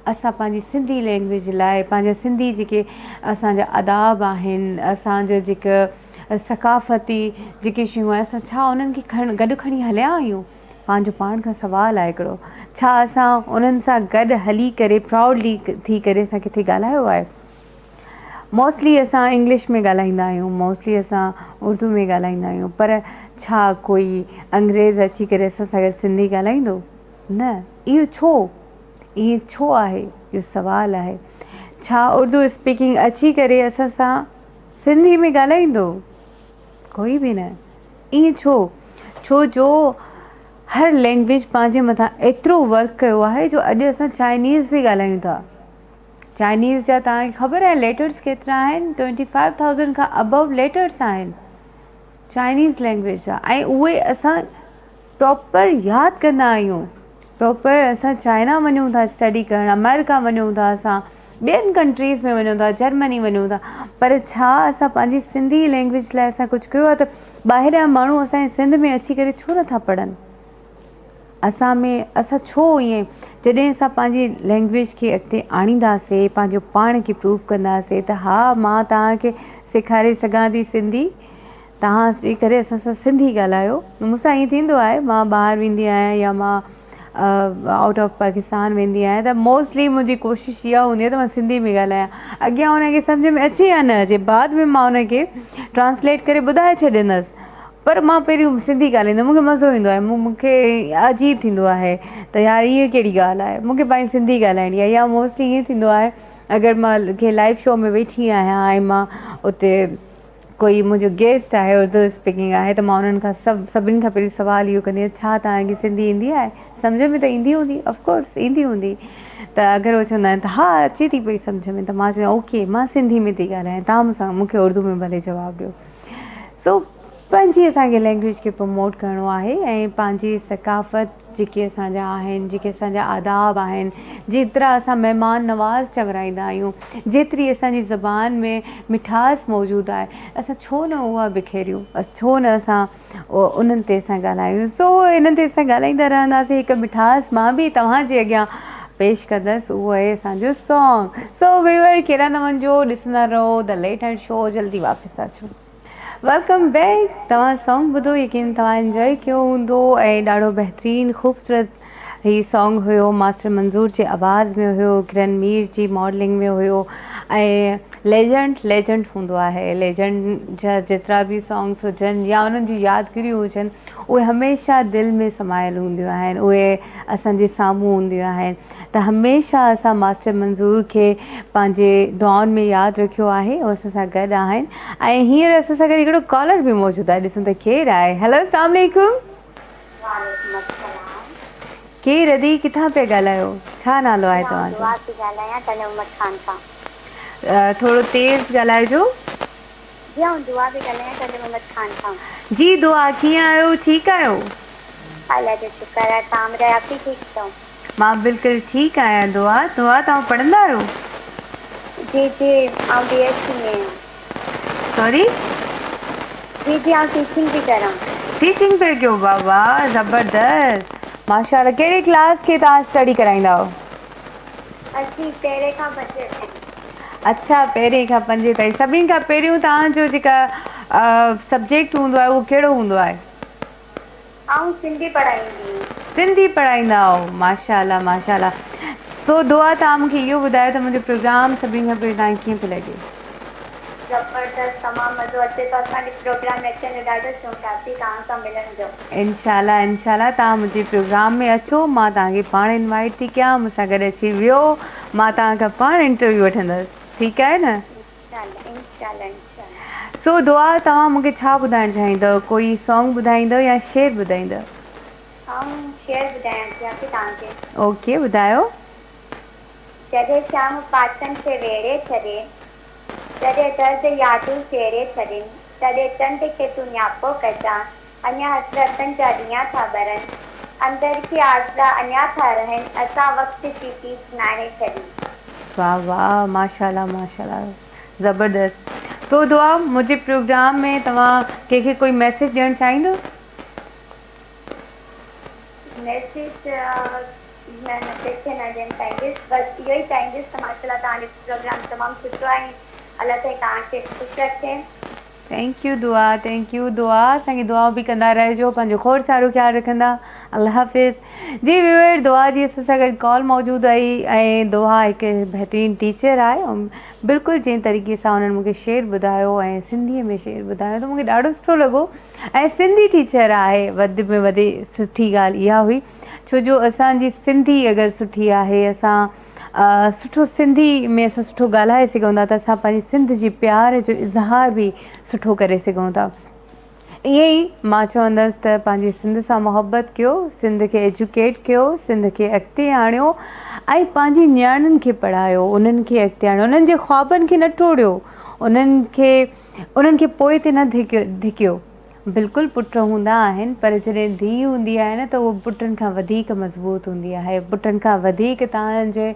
असां पंहिंजी सिंधी लैंग्वेज लाइ पंहिंजा सिंधी जेके असांजा आदाब आहिनि असांजा जेके सकाफ़ती जेके शयूं आहिनि असां छा उन्हनि खे गॾु खणी हलिया आहियूं पंहिंजो पाण खां सुवालु आहे हिकिड़ो छा असां उन्हनि सां गॾु हली करे प्राउडली थी करे असां किथे ॻाल्हायो आहे मोस्टली असां इंग्लिश में ॻाल्हाईंदा आहियूं मोस्टली असां उर्दू में ॻाल्हाईंदा आहियूं पर छा कोई अंग्रेज़ अची करे असां सां गॾु सिंधी ॻाल्हाईंदो न इहो छो आहे इहो सुवालु आहे छा उर्दू स्पीकिंग अची करे असां सां सिंधी में ॻाल्हाईंदो कोई बि न ईअं छो जो हर लैंग्वेज पंहिंजे मथां एतिरो वर्क कयो आहे जो अॼु असां चाइनीज़ बि ॻाल्हायूं था चाइनीज़ जा तव्हांखे ख़बर आहे लेटर्स केतिरा आहिनि 25,000 खां अबव लेटर्स आहिनि चाइनीज़ लैंग्वेज जा ऐं उहे असां प्रॉपर यादि कंदा आहियूं प्रॉपर असां चाइना वञूं था स्टडी करणु अमेरिका वञूं था असां ॿियनि कंट्रीज़ में वञूं था जर्मनी वञूं था पर छा असां पंहिंजी सिंधी लैंग्वेज लाइ असां कुझु कयो आहे त ॿाहिरियां माण्हू असांजे सिंध में अची करे छो नथा पढ़नि असां छो ईअं जॾहिं असां पंहिंजी लैंग्वेज खे अॻिते आणींदासीं पंहिंजो पाण खे प्रूव कंदासीं त हा मां तव्हांखे सेखारे सघां थी सिंधी तव्हां अची करे असां सां सिंधी ॻाल्हायो मूंसां ईअं थींदो आहे मां ॿाहिरि वेंदी आहियां या मां आउट ऑफ पाकिस्तान वेंदी आहियां त मोस्टली मुंहिंजी कोशिशि इहा हूंदी आहे त मां सिंधी में ॻाल्हायां अॻियां हुनखे सम्झ में अचे या न अचे बाद में मां हुनखे ट्रांसलेट करे ॿुधाए छॾींदसि पर मां पहिरियों सिंधी ॻाल्हाईंदमि मूंखे मज़ो ईंदो आहे मूंखे अजीब थींदो आहे त यार इहा कहिड़ी ॻाल्हि आहे मूंखे पंहिंजी सिंधी ॻाल्हाइणी आहे या मोस्टली ईअं थींदो आहे अगरि मां कंहिं लाइव शो में वेठी आहियां ऐं मां उते कोई मुंहिंजो गेस्ट आहे उर्दू स्पीकिंग आहे त मां उन्हनि खां सभिनी खां पहिरीं सुवालु इहो कंदी आहियां छा तव्हांखे सिंधी ईंदी आहे सम्झ में त ईंदी हूंदी ऑफकोर्स ईंदी हूंदी त अगरि उहे चवंदा आहिनि त हा अचे थी पई सम्झ में त मां चवां ओके मां सिंधी में थी ॻाल्हायां तव्हां मूंखे उर्दू में भले जवाबु ॾियो सो पंहिंजी असांखे लैंग्वेज खे प्रमोट करिणो आहे ऐं पंहिंजी सकाफ़त जेके असांजा आहिनि, जेके असांजा आदाब आहिनि, जेतिरा असां महिमान नवाज़ चवराईंदा आहियूं, जेतिरी असांजी ज़बान में मिठास मौजूदु आहे, असां छो न उहा बिखेरियूं, छो न असां उन्हनि ते असां ॻाल्हायूं। सो इन्हनि ते असां ॻाल्हाईंदा रहंदासीं। हिकु मिठास मां बि तव्हांजे अॻियां पेश कंदसि, उहो आहे असांजो सॉन्ग। सो व्यूअर कहिड़ा न वञिजो, ॾिसंदा रहो द लेट नाइट शो। जल्दी वापसि अचो। Welcome back. तव्हां सॉन्ग ॿुधो, यकीन तव्हां इंजॉय कयो हूंदो ऐं ॾाढो बहितरीनु ख़ूबसूरत हीउ सॉन्ग हुयो। मास्टर मंज़ूर जे आवाज़ में हुयो, किरण मीर जी मॉडलिंग में हुयो ऐं लेजेंड हूंदो आहे। लेजेंड जा जेतिरा बि सॉन्ग्स हुजनि या उन्हनि जी यादगिरियूं हुजनि, उहे हमेशह दिलि में समायल हूंदियूं आहिनि, उहे असांजे साम्हूं हूंदियूं आहिनि। त हमेशह असां मास्टर मंज़ूर खे पंहिंजे दुआउनि में यादि रखियो आहे ऐं असां सां गॾु आहिनि। ऐं हींअर असां सां गॾु हिकिड़ो कॉलर बि मौजूदु आहे। ॾिसूं त केरु आहे। हेलो, अस्सलाम वालेकुम। केरु अदी, किथां पिया ॻाल्हायो? छा नालो आहे तव्हांजो? थोरो तेज़ ॻाल्हाइजो। जी दुआ, कीअं आहियो? ठीकु आहियो? मां बिल्कुलु ठीकु आहियां। दुआ तव्हां पढ़ंदा आहियो? जी BSc में। सॉरी? जी आउं टीचिंग भी करां। टीचिंग पिया कयो? वाह वाह, ज़बरदस्त, माशाल्लाह। कहिड़े क्लास खे तव्हां स्टडी कराईंदा आहियो? असीं पहिरें खां 5 ताईं। अच्छा, पहिरें खां 5 ताईं। सभिनी खां पहिरियों तव्हांजो जेका सब्जेक्ट हूंदो आहे उहो कहिड़ो हूंदो आहे? आउं सिंधी पढ़ाईंदी आहियां। सिंधी पढ़ाईंदा आहियो? माशाल्लाह माशाल्लाह। सो दुआ, तव्हां मूंखे इहो ॿुधायो त मुंहिंजो प्रोग्राम सभिनी खां पहिरियों तव्हांखे कीअं पियो लॻे? ज़बरदस्त, तमामु मज़ो अचे थो। असांजे प्रोग्राम में अचण जो ॾाढो शौक़ु आहे। तव्हां सां मिलण जो। इंशाल्लाह तव्हां मुंहिंजे प्रोग्राम में अचो। मां तव्हांखे पाण इनवाइट थी कयां, मूंसां गॾु अची वियो। मां तव्हांखां पाण इंटरव्यू वठंदसि, ठीकु आहे न? इंशाल्लाह। सो दुआ, तव्हां मूंखे छा ॿुधाइणु चाहींदव? कोई सॉन्ग ॿुधाईंदव या शेर ॿुधाईंदव? आउं शेर ॿुधाइण चाहियां थी तव्हांखे। ओके, ॿुधायो। जॾहिं शाम पातनि खे वेड़े छॾे, तॾहिं दर्द यादूं फेरे छॾनि, तॾहिं चंड खे तूं न्यापो कजां, अञा हसरतनि जा ॾींहं था ॿरनि, अंदरि की आसरा अञा था रहनि, असां वक़्त जी पीस नाहे छॾी। वाह वाह, माशाल्लाह माशाल्लाह, ज़बरदस्त। सो दुआ, मुंहिंजे प्रोग्राम में तव्हां कंहिंखे कोई मैसेज ॾियणु चाहींदो? मैसेज न कंहिंखे न ॾियणु चाहींदसि, बसि इहो ई चाहींदसि त माशाल्लाह तव्हांजो प्रोग्राम तमामु सुठो आहे। अलाह ताईं तव्हांखे ख़ुशि रखे। थैंक यू दुआ, थैंक यू दुआ। असांखे दुआ बि कंदा रहिजो, पंहिंजो खोड़ सारो ख्यालु रखंदा। अल्लाह हाफ़िज़। जी व्यूअर, दुआ जी असां सां गॾु कॉल मौजूदु आई ऐं दुआ हिकु बहितरीनु टीचर आहे ऐं बिल्कुलु जंहिं तरीक़े सां उन्हनि मूंखे शेर ॿुधायो ऐं सिंधीअ में शेर ॿुधायो त मूंखे ॾाढो सुठो लॻो। ऐं सिंधी टीचर आहे, वधि में वधि सुठी ॻाल्हि इहा हुई, छो जो असांजी सिंधी अगरि सुठी आहे, असां सुठो सिंधी में असां सुठो ॻाल्हाए सघूं था, त असां पंहिंजी सिंध जी प्यार जो इज़हार बि सुठो करे सघूं था। ईअं ई मां चवंदसि त पंहिंजी सिंध सां मुहबत कयो, सिंध खे एजुकेट कयो, सिंध खे अॻिते आणियो ऐं पंहिंजी नियाणियुनि खे पढ़ायो, उन्हनि खे अॻिते आणियो, उन्हनि जे ख़्वाबनि खे न टोड़ियो, उन्हनि खे पोइ ते न धिकियो। बिल्कुलु पुट हूंदा आहिनि, पर जॾहिं धीउ हूंदी आहे न त उहो पुटनि खां वधीक मज़बूत हूंदी आहे, पुटनि खां वधीक तव्हांजे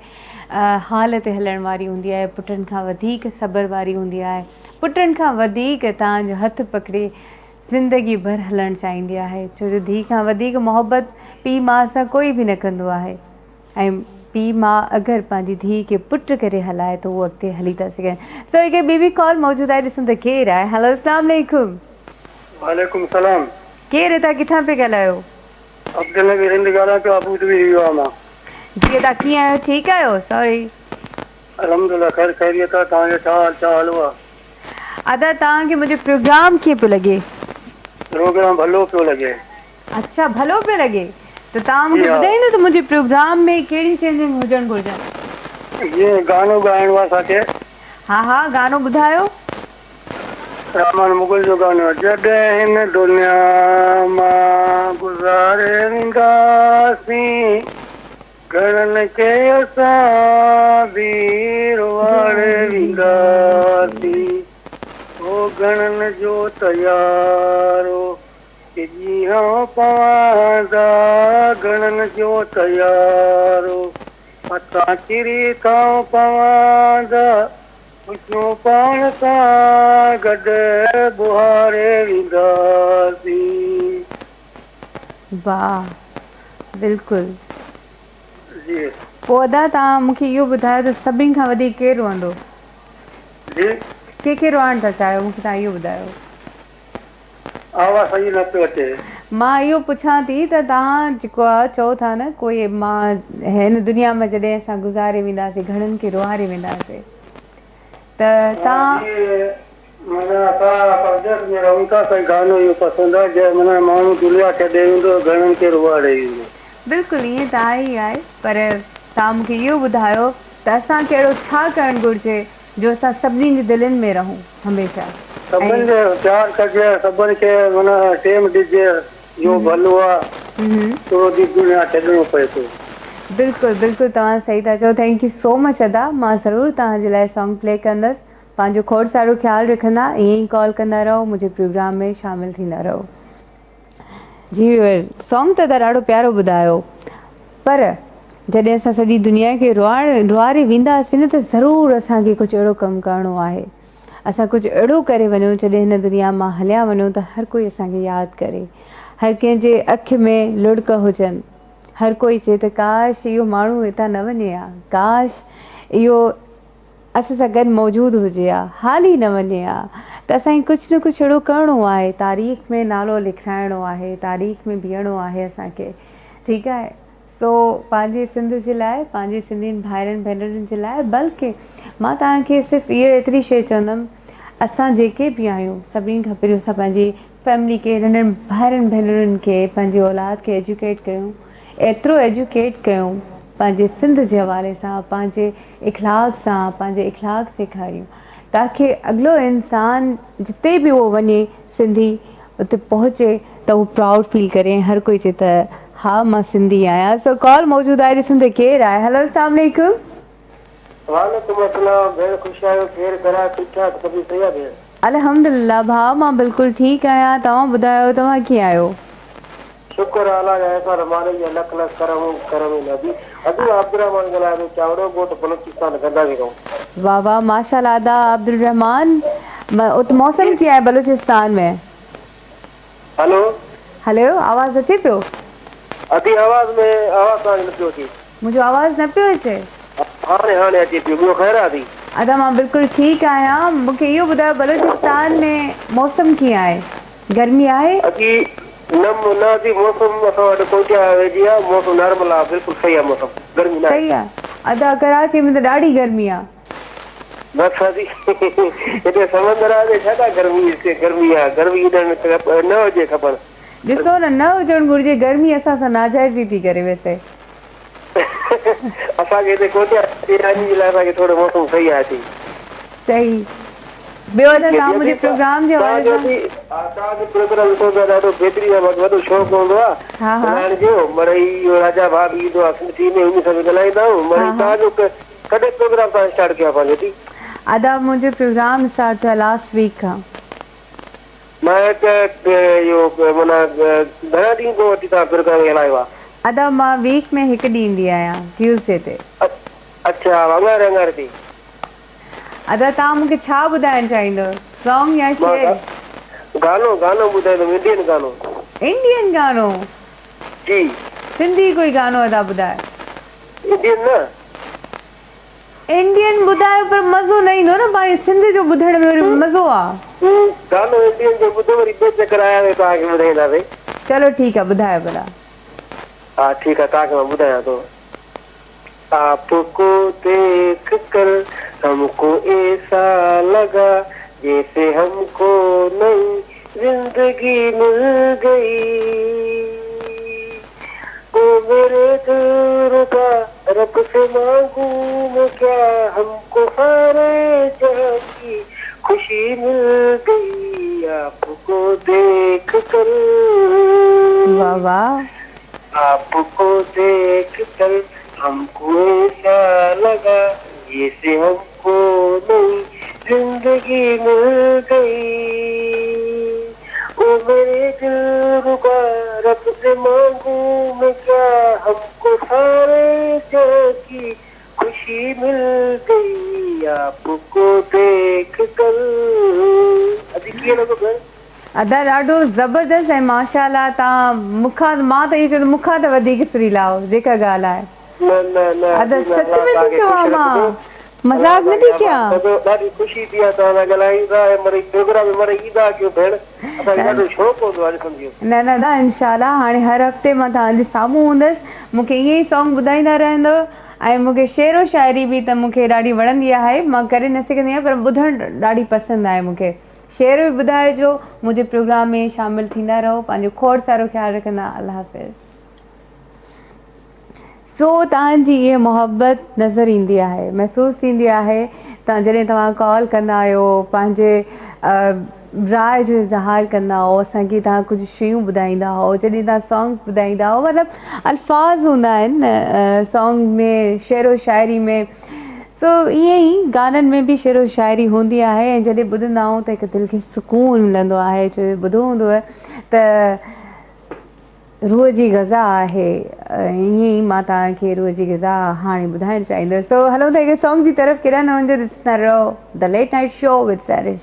हाल ते हलण वारी हूंदी आहे, पुटनि खां वधीक सब्र वारी हूंदी आहे, पुटनि खां वधीक तव्हांजो हथु पकिड़े ज़िंदगी भर हलणु चाहींदी आहे, छो जो धीउ खां वधीक मोहबत पीउ माउ सां कोई बि न कंदो आहे। ऐं पीउ माउ अगरि पंहिंजी धीउ खे पुट करे हलाए त उहो अॻिते हली था सघनि। सो हिकु ॿी बि कॉल मौजूदु आहे, ॾिसूं त केरु आहे। हेलो, अस्सलाम वालेकुम। वालेकुम सलाम। केरु तव्हां किथां पिया ॻाल्हायो? अब्दुल नबी हिंद ॻाल्हायां पियो, अबू धाबी वियो मां। जी, तव्हां कीअं आहियो? ठीकु आहियो? सॉरी। अल्हम्दुलिल्लाह, ख़ैर ख़ैरियत आहे। तव्हांजो छा हाल आहे? अदा, तव्हांखे मुंहिंजो प्रोग्राम कीअं पियो लॻे? प्रोग्राम भलो पियो लॻे। अच्छा, भलो पियो लॻे। त तव्हां मूंखे ॿुधाईंदो त मुंहिंजे प्रोग्राम में कहिड़ी चेंजिंग हुजणु घुरिजनि? जीअं गानो ॻाइणो आहे असांखे। हा, गानो ॿुधायो। रहमान मुगल जो गानो, जॾहिं हिन दुनिया मां गुज़ारे वेंदासीं, घणनि खे असां बि रुवाड़े वेंदासीं, ओ गणन जो तयारो जी हाँ पवादा गणन जो तयारो अता चिरी थां पवादा उसनो पाण सां गॾु बुहारे विंदासी। वाह, बिल्कुलु। जी पोइ अदा तव्हां मूंखे इहो ॿुधायो त सभिनी खां वधीक केरु रहंदो? जी के रहण था चाहियो, मूंखे तव्हां इहो ॿुधायो। आवाज़ सही न पियो अचे। मां इहो पुछां थी त तव्हां जेको आहे चओ था न कोई मां हिन दुनिया में जॾहिं असां गुज़ारे वेंदासीं घणनि खे रुहारे वेंदासीं त तव्हां माना असां परदेस में रहूं था त गानो इहो पसंदि आहे जंहिं माना माण्हू दुनिया छॾे वेंदो घणनि खे रुहारे वेंदो। बिल्कुलु ईअं त आहे ई आहे, पर तव्हां मूंखे इहो ॿुधायो त असांखे अहिड़ो छा करणु घुरिजे जो असां सभिनी जी दिलनि में रहूं हमेशह। सभिनि खे प्यार कजे, सभिनि खे माना टेम ॾिजे जो भलो आहे थोरो दी दुनिया छॾिणो पए थो। बिल्कुलु बिल्कुलु तव्हां सही था चओ। थैंक यू सो मच अदा। मां ज़रूरु तव्हांजे लाइ सॉन्ग प्ले कंदसि। पंहिंजो खोड़ सारो ख़्यालु रखंदा, ईअं ई कॉल कंदा रहो, मुंहिंजे प्रोग्राम में शामिलु थींदा रहो। जी सॉन्ग त ॾाढो प्यारो ॿुधायो, पर जॾहिं असां सॼी दुनिया खे रुआरे वेंदासीं न त ज़रूरु असांखे कुझु अहिड़ो कमु करिणो आहे। असां कुझु अहिड़ो करे वञूं जॾहिं हिन दुनिया मां हलिया वञूं त हर कोई असांखे यादि करे, हर कंहिंजे अखि में लुड़क हुजनि, हर कोई चए त काश इहो माण्हू हितां न वञे हा, काश इहो असां सां गॾु मौजूदु हुजे हा, हाल ई न वञे हा। त असांखे कुझु न कुझु अहिड़ो करिणो आहे, तारीख़ में नालो लिखाइणो आहे, तारीख़ में बीहणो आहे असांखे, ठीकु आहे। सो पंहिंजे सिंध जे लाइ, पंहिंजे सिंधियुनि भाइरनि भेनरुनि जे लाइ, बल्कि मां तव्हांखे सिर्फ़ु इहो एतिरी शइ चवंदमि, असां जेके बि आहियूं सभिनी खां पहिरियों असां पंहिंजी फैमिली खे, नंढनि भाइरनि भेनरुनि खे, पंहिंजे औलाद खे एजुकेट कयूं, एतिरो एजुकेट कयूं पंहिंजे सिंध जे हवाले सां, पंहिंजे इख़लाक़ सां, पंहिंजे इख़लाक़ सेखारियूं ताकी अॻिलो इंसान जिते बि उहो वञे सिंधी उते पहुचे त उहो प्राउड फील करे, हर कोई चए त हा मां सिंधी आहियां। सो कॉल मौजूदु आहे, ॾिसूं त केरु आहे। हेलो अस्सलाम वालेकुम। वालेकुम अस्सलाम। भेण ख़ुशि आहियो? केरु करा? ठीकु ठाक सभु सही आहे भेण? अल्हम्दुलिल्लाह भाउ, मां बिल्कुलु ठीकु आहियां। तव्हां ॿुधायो, तव्हां कीअं आहियो? शुक्र अल्लाह जा ऐसा रमाने या लख लख करम नबी अब्दुल रहमान गला में चावड़ो गोट बलूचिस्तान गंदा के गांव। वाह वाह माशाल्लाह अदा अब्दुल रहमान। मौसम क्या है बलूचिस्तान में? हेलो हेलो, आवाज़ अचे पियो? अभी आवाज़ में आवाज़ कान पियो अचे। मुंहिंजो आवाज़ न पियो अचे? हाणे अचे पियो। ॿियो ख़ैर आहे? अदा मां बिल्कुलु ठीकु आहियां। मूंखे इहो ॿुधायो बलूचिस्तान में मौसम कीअं आहे? गर्मी आहे? अॼु न जी मौसम असां वटि कोटिया वेझी आहे, मौसम नॉर्मल आहे, बिल्कुलु सही आहे मौसम, गर्मी न आहे। सही आहे। अदा कराची में त ॾाढी गर्मी आहे। बस अजी हिते समंदर आहे छा गर्मी आहे, गर्मी न हुजे ख़बर। ॾिसो न हुजणु घुरिजे, गर्मी असां सां नाजाइज़ी थी करे वैसे। असांखे हिते कोटिया जे लाइ असांखे थोरो मौसम सही आहे। सही। ॿियो त तव्हां मुंहिंजे प्रोग्राम जे हवाले सां तव्हांजो प्रोग्राम ॾिसो त ॾाढो बहितरीन आहे, वॾो शौक़ु हूंदो आहे ॻाल्हाइण जो। मिड़ई राजा भाभी ईंदो आहे सिंधी में, उन सां बि ॻाल्हाईंदा आहियूं। मिड़ई तव्हांजो कॾहिं प्रोग्राम तव्हां स्टार्ट कयो आहे पंहिंजो? अदा मुंहिंजो प्रोग्राम स्टार्ट थियो आहे लास्ट वीक खां। मां इहो माना घणा ॾींहं खां वठी तव्हां प्रोग्राम हलायो आहे? अदा मां वीक में हिकु ॾींहुं ईंदी आहियां, ट्यूसडे ते। अच्छा, वांगर ते। अदा तव्हां मूंखे छा ॿुधाइणु चाहींदो, सॉन्ग या शेर? गानो ॿुधाईंदो, इंडियन गानो। इंडियन गानो? जी। सिंधी कोई गानो अदा ॿुधाए? इंडियन न? इंडियन ॿुधायो पर मज़ो न ईंदो न, भाई सिंध जो ॿुधण में वरी मज़ो आहे। गानो इंडियन जो ॿुधो वरी ॿिए चकर आया में तव्हांखे ॿुधाईंदासीं। चलो ठीकु आहे, ॿुधायो भला। हाँ ठीक है, तव्हांखे मां ॿुधायां थो। आपको देख कर हमको ऐसा लगा जैसे हमको नई जिंदगी मिल गई, ओ मेरे दिलरुबा रब से मांगू मैं क्या, हमको सारे जहां की खुशी मिल गई आपको देख कर। वाह वाह। आपको देख कर हमको ऐसा लगा जैसे हमको नई जिंदगी मिल गई। मांगू मैं क्या, हमको सारे जग की खुशी मिल गई आपको देख कर। अॼु कीअं लॻो भेण? अदा ॾाढो ज़बरदस्त ऐं माशाल्लाह तव्हां मूंखां मां त इहो चवंदो मूंखां त वधीक सुरीला हो जेका ॻाल्हि आहे। न न न अदा सच में थी चवां मां, मज़ाक न थी कयां। ॾाढी ख़ुशी थी आहे तव्हां सां ॻाल्हाईंदा ऐं मरी प्रोग्राम में मरी ईंदा कयो भेण, असांखे ॾाढो शौक़ु हूंदो आहे ॾिसण जो। न न दा इंशाल्लाह हाणे हर हफ़्ते मां तव्हांजे साम्हूं हूंदसि, मूंखे ईअं ई सॉन्ग ॿुधाईंदा रहंदव ऐं मूंखे शेरो शाइरी बि त मूंखे ॾाढी वणंदी आहे, मां करे न सघंदी आहियां पर ॿुधणु ॾाढी पसंदि आहे मूंखे। शेर बि ॿुधाइजो, मुंहिंजे प्रोग्राम में शामिलु थींदा रहो, पंहिंजो खोड़ सारो ख़्यालु रखंदा। अल्लाह हाफ़िज़। सो तव्हांजी इहा मोहबत नज़र ईंदी आहे, महसूसु थींदी आहे जॾहिं तव्हां कॉल कंदा आहियो, पंहिंजे राय जो इज़हार कंदा हो, असांखे तव्हां कुझु शयूं ॿुधाईंदा हो, जॾहिं तव्हां सॉन्ग्स ॿुधाईंदा हो, मतिलबु अल्फाज़ हूंदा आहिनि न सॉन्ग में, शेरो शाइरी में। सो ईअं ई गाननि में बि शेरो शाइरी हूंदी आहे ऐं जॾहिं ॿुधंदा आहियूं त हिकु दिलि खे सुकून मिलंदो आहे। छो ॿुधो हूंदव त रूह जी ग़ज़ा आहे, ईअं ई मां तव्हांखे रूह जी ग़ज़ा हाणे ॿुधाइणु चाहींदसि। सो हलो त हिकु सॉन्ग जी तरफ़ केॾा न वञो, ॾिसंदा रहो the late night show with Sairish.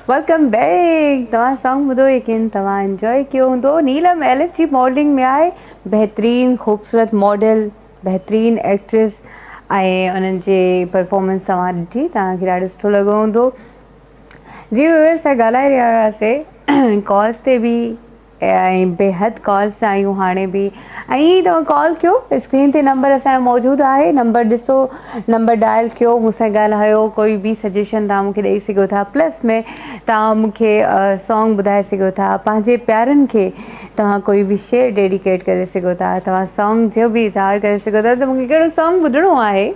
Welcome back. तव्हां सॉन्ग ॿुधो, यकीन तव्हां इंजॉय कयो हूंदो। नीलम एलिफ जी मॉडलिंग में आहे, बहितरीनु ख़ूबसूरत मॉडल, बहितरीनु एक्ट्रेस ऐं उन्हनि जे परफॉर्मेंस तव्हां ॾिठी, तव्हांखे ॾाढो सुठो लॻो हूंदो। जी व्यूअर सां ॻाल्हाए रहिया हुआसीं कॉल्स ते बि ऐं बेहद कॉल्स आयूं हाणे बि, ऐं तव्हां कॉल कयो, स्क्रीन ते नंबर असांजो मौजूदु आहे, नंबर ॾिसो, नंबर डायल कयो, मूंसां ॻाल्हायो, कोई बि सजेशन तव्हां मूंखे ॾेई सघो था। प्लस में तव्हां मूंखे सॉन्ग ॿुधाए सघो था, पंहिंजे प्यारनि खे तव्हां कोई बि शेयर डेडिकेट करे सघो था, तव्हां सॉन्ग जो बि इज़हार करे सघो था त मूंखे कहिड़ो सॉन्ग ॿुधिणो आहे,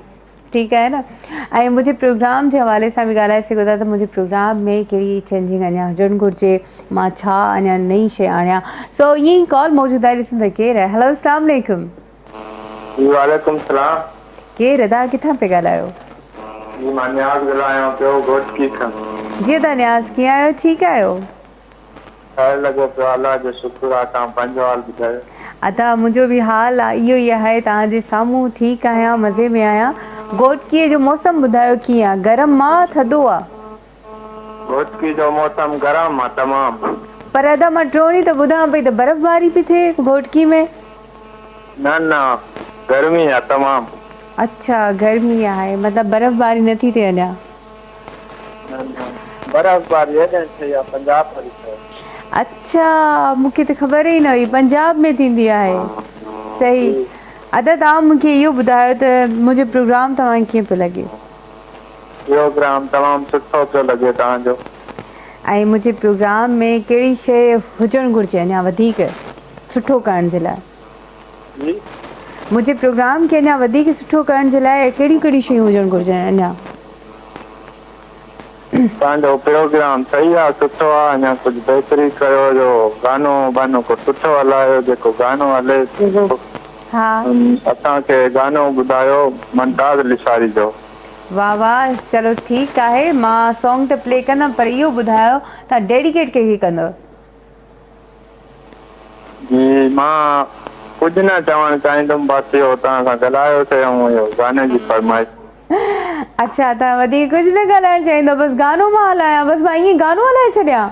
ठीकु आहे न। ऐं मुंहिंजे प्रोग्राम जे हवाले सां बि ॻाल्हाए सघो था त मुंहिंजे प्रोग्राम में कहिड़ी चेंजिंग अञा हुजणु घुरिजे, मां छा अञा नई शइ आणियां। सो ईअं ई कॉल मौजूदु आहे, ॾिसूं त केरु आहे। हेलो अस्सलाम वालेकुम। वालेकुम सलाम। केरु अदा, किथां पिया ॻाल्हायो? जी मां न्याज़ ॻाल्हायां पियो घोटकी खां। जी अदा न्याज़, कीअं आहियो, ठीकु आहियो? ख़ैरु लॻो पियो, अलाह जो शुक्र आहे। तव्हां पंहिंजो हाल ॿुधायो? अदा मुंहिंजो बि हाल आहे इहो ई आहे, तव्हांजे साम्हूं ठीकु आहियां, मज़े में आहियां। घोटकीअ जो मौसम ॿुधायो कीअं आहे, गरम आहे थधो आहे? घोटकी जो मौसम गरम आहे तमामु। पर अदा मां टियों ॾींहुं त ॿुधां पई त बर्फ़बारी पई थिए घोटकी में। न न गर्मी आहे तमामु। अच्छा गर्मी आहे, मतिलबु बर्फ़बारी नथी थिए अञा? बर्फ़बारी हेॾे थी आहे, पंजाब वारी थिए। अच्छा मूंखे त ख़बर ई न हुई, पंजाब में थींदी आहे। सही। अदा तव्हां मूंखे इहो ॿुधायो त मुंहिंजो प्रोग्राम तव्हांखे कीअं पियो लॻे? प्रोग्राम तमामु सुठो पियो लॻे तव्हांजो। ऐं मुंहिंजे प्रोग्राम में कहिड़ी शइ हुजणु घुरिजे अञा वधीक सुठो करण जे लाइ? जी मुंहिंजे प्रोग्राम खे अञा वधीक सुठो करण जे लाइ कहिड़ियूं कहिड़ियूं शयूं हुजणु घुरिजनि अञा? तव्हांजो प्रोग्राम सही आहे, सुठो आहे, अञा कुझु बहितरी कयो, जो गानो वानो को सुठो हलायो, जेको गानो हले हा असांखे गानो ॿुधायो मुमताज़ लिसारी जो। वाह वाह, चलो ठीकु आहे, मां सॉन्ग त प्ले कंदमि, पर इहो ॿुधायो तव्हां डेडिकेट कंहिंखे कंदव? जी मां कुझु न चवणु चाहींदुमि, बसि इहो तव्हां सां ॻाल्हायोसीं ऐं इहो गाने जी फरमाइश। अच्छा तव्हां वधीक कुझु न ॻाल्हाइणु चाहींदव, बसि गानो मां हलायां, बसि मां ईअं गानो हलाए छॾियां?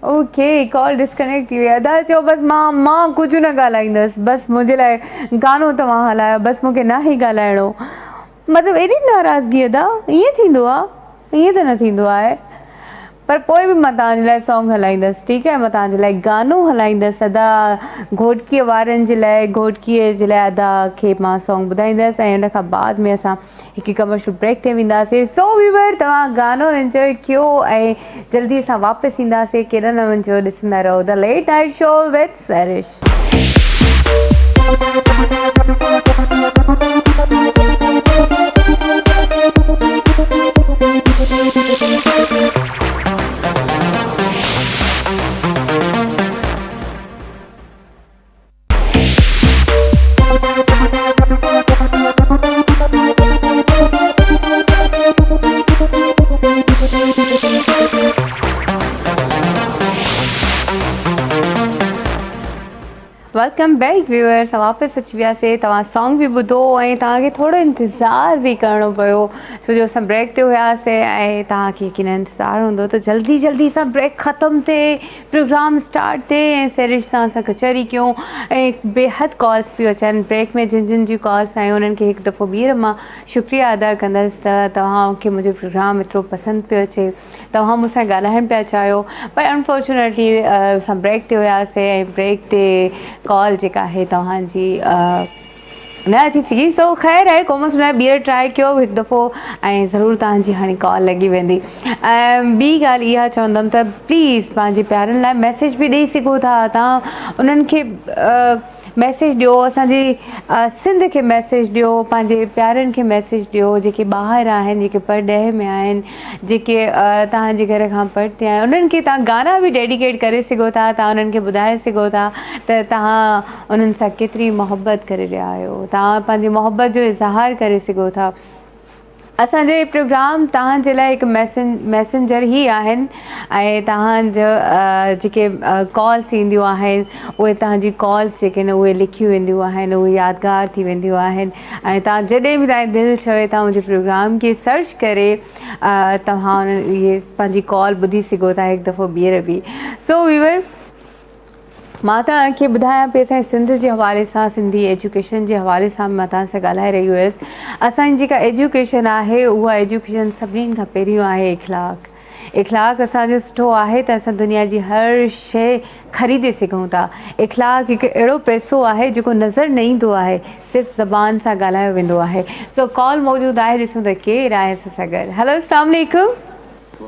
ओके कॉल डिस्कनेक्ट थी वई। अदा चओ बसि मां कुझु न ॻाल्हाईंदसि, बसि मुंहिंजे लाइ गानो तव्हां हलायो, बसि मूंखे न ई ॻाल्हाइणो। मतिलबु एॾी नाराज़गी अदा, ईअं थींदो आहे? ईअं त न थींदो आहे। पर पोइ बि मां तव्हांजे लाइ सॉन्ग हलाईंदसि, ठीकु आहे, मां तव्हांजे लाइ गानो हलाईंदसि। अदा घोटकीअ वारनि जे लाइ, घोटकीअ जे लाइ अदा खे मां सॉन्ग ॿुधाईंदसि ऐं हुन खां बाद में असां हिकु कमर्शियल ब्रेक ते वेंदासीं। सो व्यूअर तव्हां गानो एंजॉय कयो ऐं जल्दी असां वापसि ईंदासीं, केॾा न वञिजो, ॾिसंदा रहो the late night show with Sairish. Welcome back viewers, वापसि अची वियासीं। तव्हां सॉन्ग बि ॿुधो ऐं तव्हांखे थोरो इंतज़ारु बि करिणो पियो, छो जो असां ब्रेक ते हुयासीं ऐं तव्हांखे यकीन इंतज़ारु हूंदो त जल्दी जल्दी सां ब्रेक ख़तमु थिए, प्रोग्राम स्टार्ट थिए ऐं सैरिश सां असां कचहरी कयूं ऐं बेहद कॉल्स पियूं अचनि। ब्रेक में जिन जिन जी कॉल्स आयूं उन्हनि खे हिकु दफ़ो ॿीहर मां शुक्रिया अदा कंदसि त तव्हांखे मुंहिंजो प्रोग्राम एतिरो पसंदि पियो अचे, तव्हां मूंसां ॻाल्हाइणु पिया चाहियो। पर अनफॉर्चुनेटली असां ब्रेक ते हुयासीं ऐं ब्रेक ते कॉल जेका आहे तव्हांजी न अची सघी। सो ख़ैर आहे, को मसलो न आहे, ॿीहर ट्राए कयो हिकु दफ़ो ऐं ज़रूरु तव्हांजी हाणे कॉल लॻी वेंदी। ॿी ॻाल्हि इहा चवंदमि त प्लीज़ पंहिंजे प्यारनि लाइ मैसेज बि ॾेई सघो था, तव्हां उन्हनि खे मैसेज ॾियो, असांजी सिंध खे मैसेज ॾियो, पंहिंजे प्यारनि खे मैसेज ॾियो जेके ॿाहिरि आहिनि, जेके परॾेह में आहिनि, जेके तव्हांजे घर खां परिते आहिनि। उन्हनि खे तव्हां गाना बि डेडिकेट करे सघो था, तव्हां उन्हनि खे ॿुधाए सघो था त तव्हां उन्हनि सां केतिरी मोहबत करे रहिया आहियो, तव्हां पंहिंजी मोहबत जो इज़हार करे सघो था। असांजो इहे प्रोग्राम तव्हांजे लाइ हिकु मैसेंजर ई आहिनि ऐं तव्हांजो जेके कॉल्स ईंदियूं आहिनि उहे तव्हांजी कॉल्स जेके आहिनि उहे लिखियूं वेंदियूं आहिनि, उहे यादगार थी वेंदियूं आहिनि ऐं तव्हां जॾहिं बि तव्हांजी दिलि चवे तव्हां मुंहिंजे प्रोग्राम खे सर्च करे तव्हां इहे पंहिंजी कॉल ॿुधी सघो था हिकु दफ़ो ॿीहर बि। सो व्यूअर, मां तव्हांखे ॿुधायां पई असांजे सिंध जे हवाले सां, सिंधी एजुकेशन जे हवाले सां मां तव्हां सां ॻाल्हाए रही हुयसि। असांजी जेका एजुकेशन आहे उहा एजुकेशन सभिनीनि खां पहिरियों आहे इख़लाक़। इख़लाक़ असांजो सुठो आहे त असां दुनिया जी हर शइ ख़रीदे सघूं था। इख़लाक़ हिकु अहिड़ो पैसो आहे जेको नज़र न ईंदो आहे, सिर्फ़ु ज़बान सां ॻाल्हायो वेंदो आहे। सो कॉल मौजूदु आहे, ॾिसूं त केरु आहे असां सां गॾु। हेलो, अस्सलाम वालेकुम।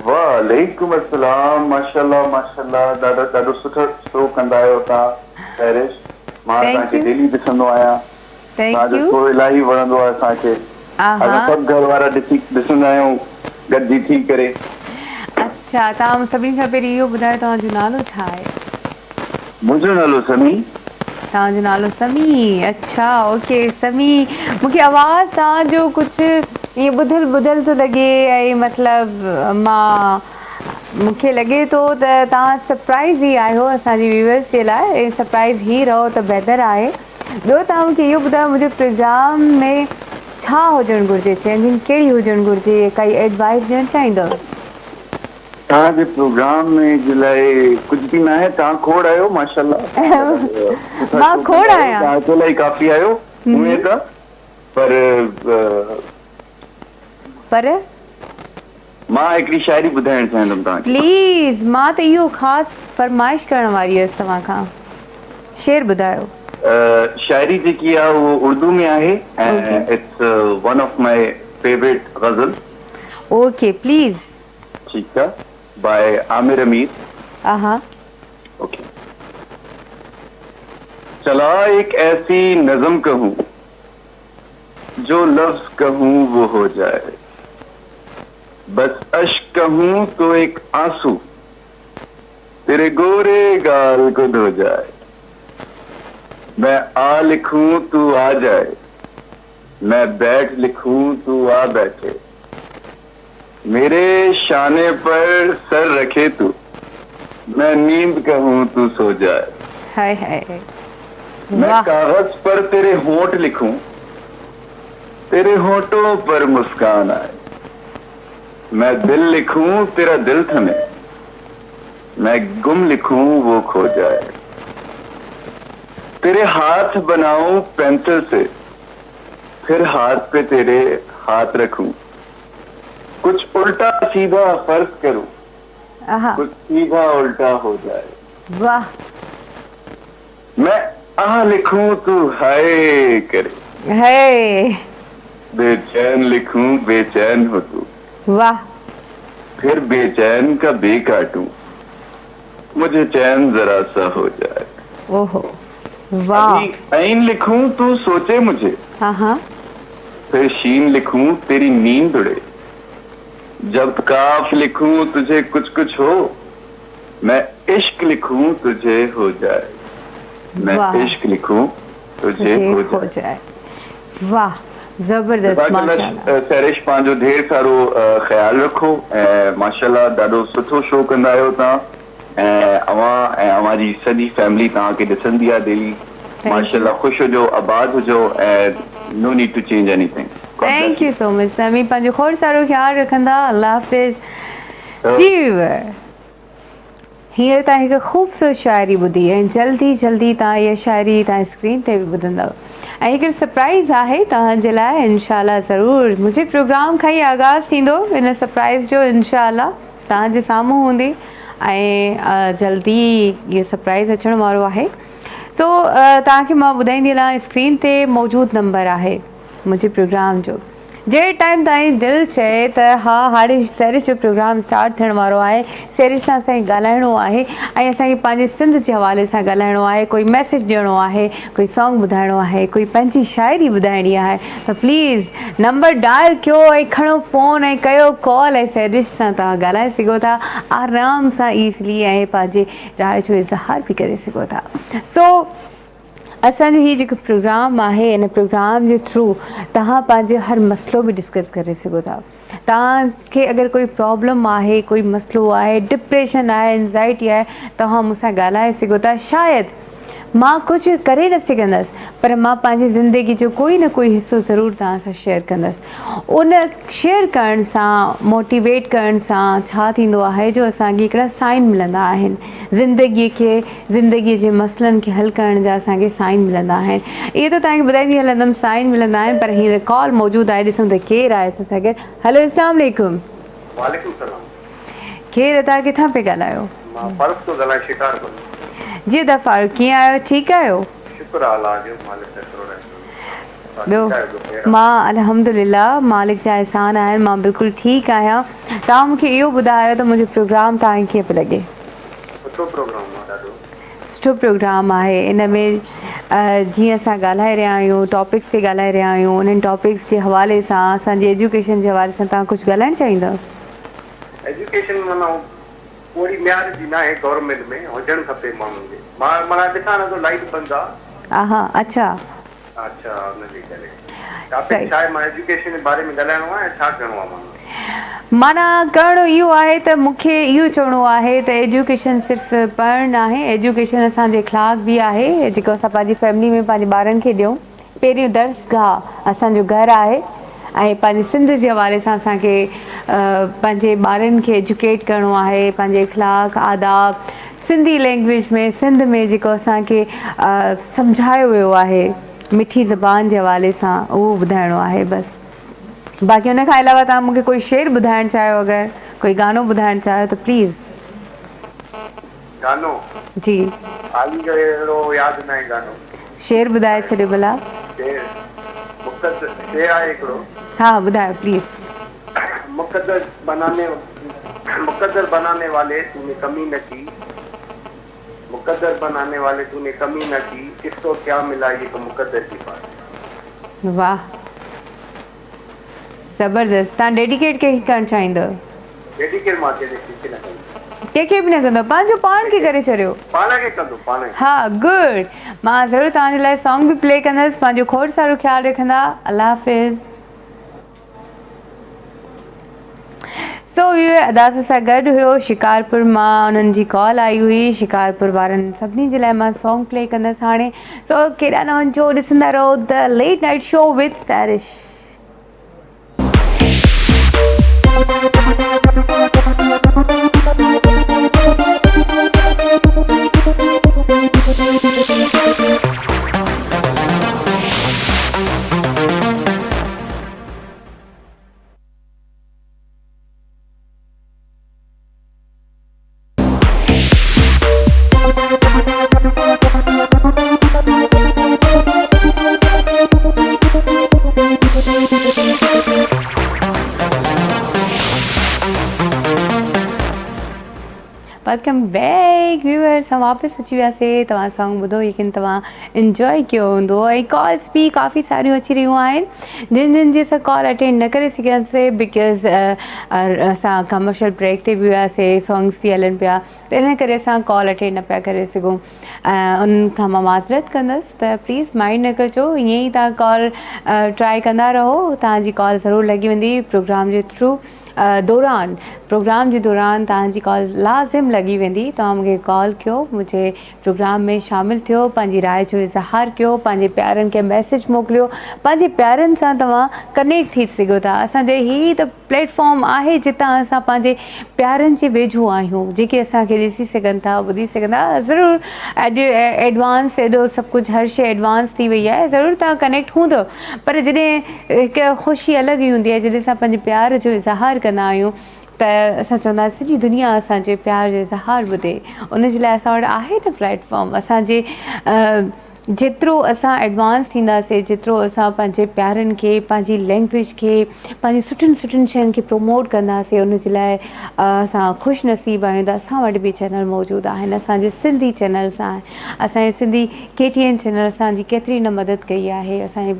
वालेकुम अस्सलाम, माशाल्लाह माशाल्लाह, ॾाढो सुठो शो कंदा आहियो तव्हां सैरिश। मां तव्हांखे डेली ॾिसंदो आहियां, तव्हांजो शो इलाही वणंदो आहे असांखे। असां सभु घर वारा ॾिसंदा आहियूं गॾिजी थी करे। अच्छा, तव्हां सभिनी खां पहिरीं इहो ॿुधायो तव्हांजो नालो छा आहे? मुंहिंजो नालो समी। तव्हांजो नालो समी? अच्छा, ओके समी। मूंखे आवाज़ु तव्हांजो कुझु ईअं ॿुधल थो लॻे ऐं मतिलबु मूंखे लॻे थो त तव्हां सरप्राइज़ ई आहियो असांजी व्यूअर्स जे लाइ, ऐं सरप्राइज़ ई रहो त बहितर आहे। ॿियो तव्हां मूंखे इहो ॿुधायो, मुंहिंजे प्रोग्राम में छा हुजणु घुरिजे, चेंजिंग कहिड़ी हुजणु घुरिजे, काई एडवाइस ॾियणु चाहींदव? तव्हांजे प्रोग्राम में जे लाइ कुझु बि न आहे, तव्हां खोड़ आहियो माशाल्लाह। मां खोड़ आहियां, तव्हां अकेला ई काफ़ी आहियो उहे त, पर मां हिकिड़ी शाइरी ॿुधाइणु चाहींदुमि तव्हांखे। प्लीज़, मां त इहो ख़ासि फरमाइश करण वारी हुयसि तव्हां खां, शेर ॿुधायो। शाइरी जेकी आहे उहो उर्दू में आहे ऐं it's one of my favourite ghazal. Okay please. ठीक है, बाय आमिर अमीर। ओके। चला एक ऐसी नज़म कहूँ जो लफ्ज कहूँ वो हो जाए, बस अश्क कहूँ तो एक आंसू तेरे गोरे गाल को धो जाए। मैं आ लिखूं तू आ जाए, मैं बैठ लिखूं तू आ बैठे, मेरे शाने पर सर रखे तू, मैं नींद कहूँ तू सो जाए। हाय हाय। मैं कागज पर तेरे होंठ लिखूं, तेरे होंठों पर मुस्कान आए, मैं दिल लिखूं तेरा दिल थमे, मैं गुम लिखूं वो खो जाए। तेरे हाथ बनाऊं पेंसिल से, फिर हाथ पे तेरे हाथ रखूं, कुछ उल्टा सीधा फर्ज करूं, कुछ सीधा उल्टा हो जाए। वाह। मैं आह लिखूं तू हाय करे, हाय। बेचैन लिखूं बेचैन हो तू, वाह। फिर बेचैन का बे काटूं, मुझे चैन जरा सा हो जाए। ओहो वाह। ऐन लिखूं तू सोचे मुझे, फिर शीन लिखूं तेरी नींद उड़े, जब काफ लिखूं तुझे कुछ कुछ हो, मैं इश्क लिखूं तुझे हो जाए, मैं इश्क लिखूं तुझे हो जाए। वाह, जबरदस्त। माशाल्लाह सैरिश, पंहिंजो ढेर सारो ख्याल रखो ऐं माशाल्लाह ॾाढो सुठो शो कंदा आहियो तव्हां, ऐं अवां ऐं अवां जी सॼी फैमिली तव्हांखे ॾिसंदी आहे डेली। माशाल्लाह ख़ुश हुजो, आबाद हुजो, and no need to change anything. Thank you so much समी, पंहिंजो खोड़ सारो ख्यालु रखंदा। अल्लाह हाफ़िज़ जी। हींअर तव्हां हिकु ख़ूबसूरत शाइरी ॿुधी ऐं जल्दी जल्दी तव्हां इहा शाइरी तव्हां स्क्रीन ते बि ॿुधंदव। ऐं हिकिड़ो सरप्राइज़ आहे तव्हांजे लाइ, इनशाला ज़रूरु मुंहिंजे प्रोग्राम खां ई आगाज़ थींदो इन सरप्राइज़ जो, इनशाला तव्हांजे साम्हूं हूंदी ऐं जल्दी इहो सरप्राइज़ अचण वारो आहे। सो तव्हांखे मां ॿुधाईंदी हलां, स्क्रीन ते मौजूदु नंबर आहे मुंहिंजे प्रोग्राम जो। जहिड़े टाइम तव्हांजी दिलि चए त हा हाणे सैरिश जो प्रोग्राम स्टार्ट थियण वारो आहे, सैरिश सां असांखे ॻाल्हाइणो आहे ऐं असांखे पंहिंजे सिंध जे हवाले सां ॻाल्हाइणो आहे, कोई मैसेज ॾियणो आहे, कोई सॉन्ग ॿुधाइणो आहे, कोई पंहिंजी शाइरी ॿुधाइणी आहे, त प्लीज़ नंबर डायल कयो ऐं खणो फ़ोन ऐं कयो कॉल ऐं सैरिश सां तव्हां ॻाल्हाए सघो था आराम सां ईज़िली ऐं पंहिंजे राय जो इज़हार बि करे सघो था। सो असांजो हीउ जेको प्रोग्राम आहे, इन प्रोग्राम जे थ्रू तव्हां पंहिंजो हर मसइलो बि डिस्कस करे सघो था। तव्हांखे अगरि कोई प्रॉब्लम आहे, कोई मसइलो आहे, डिप्रेशन आहे, एंज़ाइटी आहे, तव्हां मूंसां ॻाल्हाए सघो था। शायदि मां कुझु करे न सघंदसि, पर मां पंहिंजी ज़िंदगी जो कोई न कोई हिसो ज़रूरु तव्हां सां शेयर कंदसि। उन शेयर करण सां, मोटिवेट करण सां छा थींदो आहे, जो असांखे हिकिड़ा साइन मिलंदा आहिनि ज़िंदगीअ जे मसइलनि खे हल करण जा, असांखे साइन मिलंदा आहिनि। इहे त तव्हांखे ॿुधाईंदी हलंदमि साइन मिलंदा आहिनि, पर हींअर कॉल मौजूदु आहे, ॾिसूं त केरु आहे असां गॾु। हेलो, अस्सलाम वालेकुम। वालेकुम सलाम। केरु, तव्हां किथां पिया ॻाल्हायो? मां फारूक थो ॻाल्हायां, शिकारपुर। जी दा फारूक, कीअं आहियो? ठीकु आहियो? शुक्र आहे अल्लाह जो, मालिक जो शुक्र आहे। ॿियो? मां अल्हम्दुलिल्लाह, मालिक जा एहसान आहिनि, मां बिल्कुलु ठीकु आहियां। तव्हां मूंखे इहो ॿुधायो त मुंहिंजो प्रोग्राम तव्हांखे कीअं पियो लॻे? सुठो प्रोग्राम आहे, ॾाढो सुठो प्रोग्राम आहे। इन में जीअं असां ॻाल्हाए रहिया आहियूं, टॉपिक्स ते ॻाल्हाए रहिया आहियूं, उन्हनि टॉपिक्स जे हवाले सां, असांजी एजुकेशन जे हवाले सां तव्हां कुझु ॻाल्हाइणु चाहींदव? एजुकेशन माना पूरी म्यार जी न आहे, गवर्नमेंट में हुजणु खपे माण्हुनि खे। माना ॾिसां न तो लाइट बंदि आहे। हा, अच्छा अच्छा, हुनजे करे टॉपिक छा आहे? मां एजुकेशन जे बारे में ॻाल्हाइणो आहे, छा करिणो आहे? माना करिणो इहो आहे त मूंखे इहो चवणो आहे त एजुकेशन सिर्फ़ु पढ़णु न आहे, एजुकेशन असांजे इख़लाक़ बि आहे, जेको असां पंहिंजी फैमिली में पंहिंजे ॿारनि खे ॾियूं। पहिरियों दर्सगाह असांजो घरु आहे ऐं पंहिंजे सिंध जे हवाले सां असांखे पंहिंजे ॿारनि खे एजुकेट करिणो आहे, पंहिंजे इख़लाक़, आदाब, सिंधी लैंग्वेज में, सिंध में जेको असांखे सम्झायो वियो आहे मिठी ज़बान जे हवाले सां, उहो ॿुधाइणो आहे बसि। बाक़ी हुन खां अलावा तव्हां मूंखे कोई शेर ॿुधाइणु चाहियो, अगरि कोई गानो ॿुधाइणु चाहियो त प्लीज़। गानो? जी हाली अहिड़ो यादि न आहे गानो। शेर ॿुधाए छॾियो भला। शेर आहे हिकिड़ो। हा, ॿुधायो प्लीज़। मुक़द्दर बनाने वाले तूने कमी न की, मुक़द्दर बनाने वाले तूने कमी न की, किसको क्या मिला ये तो मुक़द्दर की बात। वाह, ज़बरदस्त। तव्हां डेडिकेट कंहिंखे करणु चाहींदव? डेडिकेट मां कंहिंखे न कंदो, कंहिंखे बि न कंदो, पंहिंजो पाण खे करे छॾियो। पाण खे कंदो, पाण। हा, गुड। मां ज़रूरु तव्हांजे लाइ सॉन्ग बि प्ले कंदसि। पंहिंजो खोड़ सारो ख्यालु रखंदा। अल्लाह हाफ़िज़। सो इहो अदा सां गॾु हुयो शिकारपुर मां, उन्हनि जी कॉल आई हुई। शिकारपुर वारनि सभिनी जे लाइ मां सॉन्ग प्ले कंदसि हाणे। सो केॾा न वञो, ॾिसंदा रहो the late night show with Sairish. Welcome back viewers, हम वापस अची वियासीं। तव्हां सॉन्ग ॿुधो, यकीन तव्हां इंजॉय कयो हूंदो ऐं कॉल्स बि काफ़ी सारियूं अची रहियूं आहिनि जिन जी असां कॉल अटेंड न करे सघियासीं बिकॉज़ असां कमर्शियल ब्रेक ते बि हुआसीं, सॉन्ग्स बि हलनि पिया, त इन करे असां कॉल अटेंड न पिया करे सघूं। उन्हनि खां मां माज़रत कंदसि त प्लीज़ माइंड न कजो, ईअं ई तव्हां कॉल ट्राए कंदा रहो, तव्हांजी कॉल ज़रूरु लॻी वेंदी प्रोग्राम जे थ्रू। दौरान प्रोग्राम जे दौरान तव्हांजी कॉल लाज़िम लॻी वेंदी। तव्हां मूंखे कॉल कयो, मुंहिंजे प्रोग्राम में शामिलु थियो, पंहिंजी राय जो इज़हार कयो, पंहिंजे प्यारनि खे मैसेज मोकिलियो, पंहिंजे प्यारनि सां तव्हां कनेक्ट थी सघो था। असांजे ही त प्लेटफॉर्म आहे जितां असां पंहिंजे प्यारनि जे वेझो आहियूं, जेके असांखे ॾिसी सघनि था, ॿुधी सघनि था। ज़रूरु अॼु एडवांस एॾो सभु कुझु हर शइ एडवांस थी वई आहे, ज़रूरु तव्हां कनेक्ट हूंदव, पर जॾहिं हिकु ख़ुशी अलॻि ई हूंदी आहे जॾहिं असां पंहिंजे प्यार जो इज़हार कंदा आहियूं त असां चवंदासीं सॼी दुनिया असांजे प्यार जो इज़हार ॿुधे। उन जे लाइ असां वटि आहे न प्लेटफॉर्म। असांजे जेतिरो असां एडवांस थींदासीं, जेतिरो असां पंहिंजे प्यारनि खे, पंहिंजी लैंग्वेज खे, पंहिंजी सुठियुनि सुठियुनि शयुनि खे प्रमोट कंदासीं, उन जे लाइ असां ख़ुशि नसीब आहियूं त असां वटि बि चैनल मौजूदु आहिनि। असांजे सिंधी चैनल्स आहिनि, असांजे सिंधी KTN चैनल असांजी केतिरी न मदद कई आहे। असांजे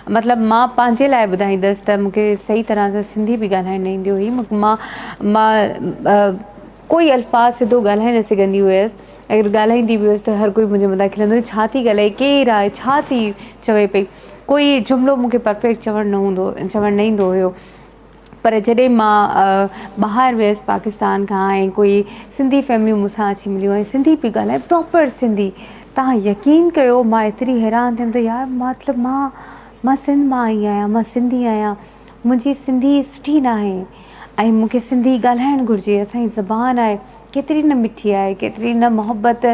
मतिलबु मां पंहिंजे लाइ ॿुधाईंदसि त मूंखे सही तरह सां सिंधी बि ॻाल्हाइणु न ईंदी हुई। मां कोई अल्फाज़ सिधो ॻाल्हाए न सघंदी हुयसि। अगरि ॻाल्हाईंदी बि हुयसि त हर कोई मुंहिंजे मथां खिलंदो, छा थी ॻाल्हाए, केरु आहे, छा थी चवे पई। कोई जुमिलो मूंखे परफेक्ट चवणु न ईंदो हुयो। पर जॾहिं मां ॿाहिरि वियसि पाकिस्तान खां ऐं कोई सिंधी फैमिलियूं मूंसां अची मिलियूं ऐं सिंधी पई ॻाल्हाए, प्रॉपर सिंधी, तव्हां यकीन कयो मां एतिरी हैरान थियमि त यार मतिलबु मां सिंध मां आई आहियां, मां सिंधी आहियां, मुंहिंजी सिंधी सुठी न आहे ऐं मूंखे सिंधी ॻाल्हाइणु घुरिजे। असांजी ज़बान आहे केतिरी न मिठी आहे, केतिरी न मोहबत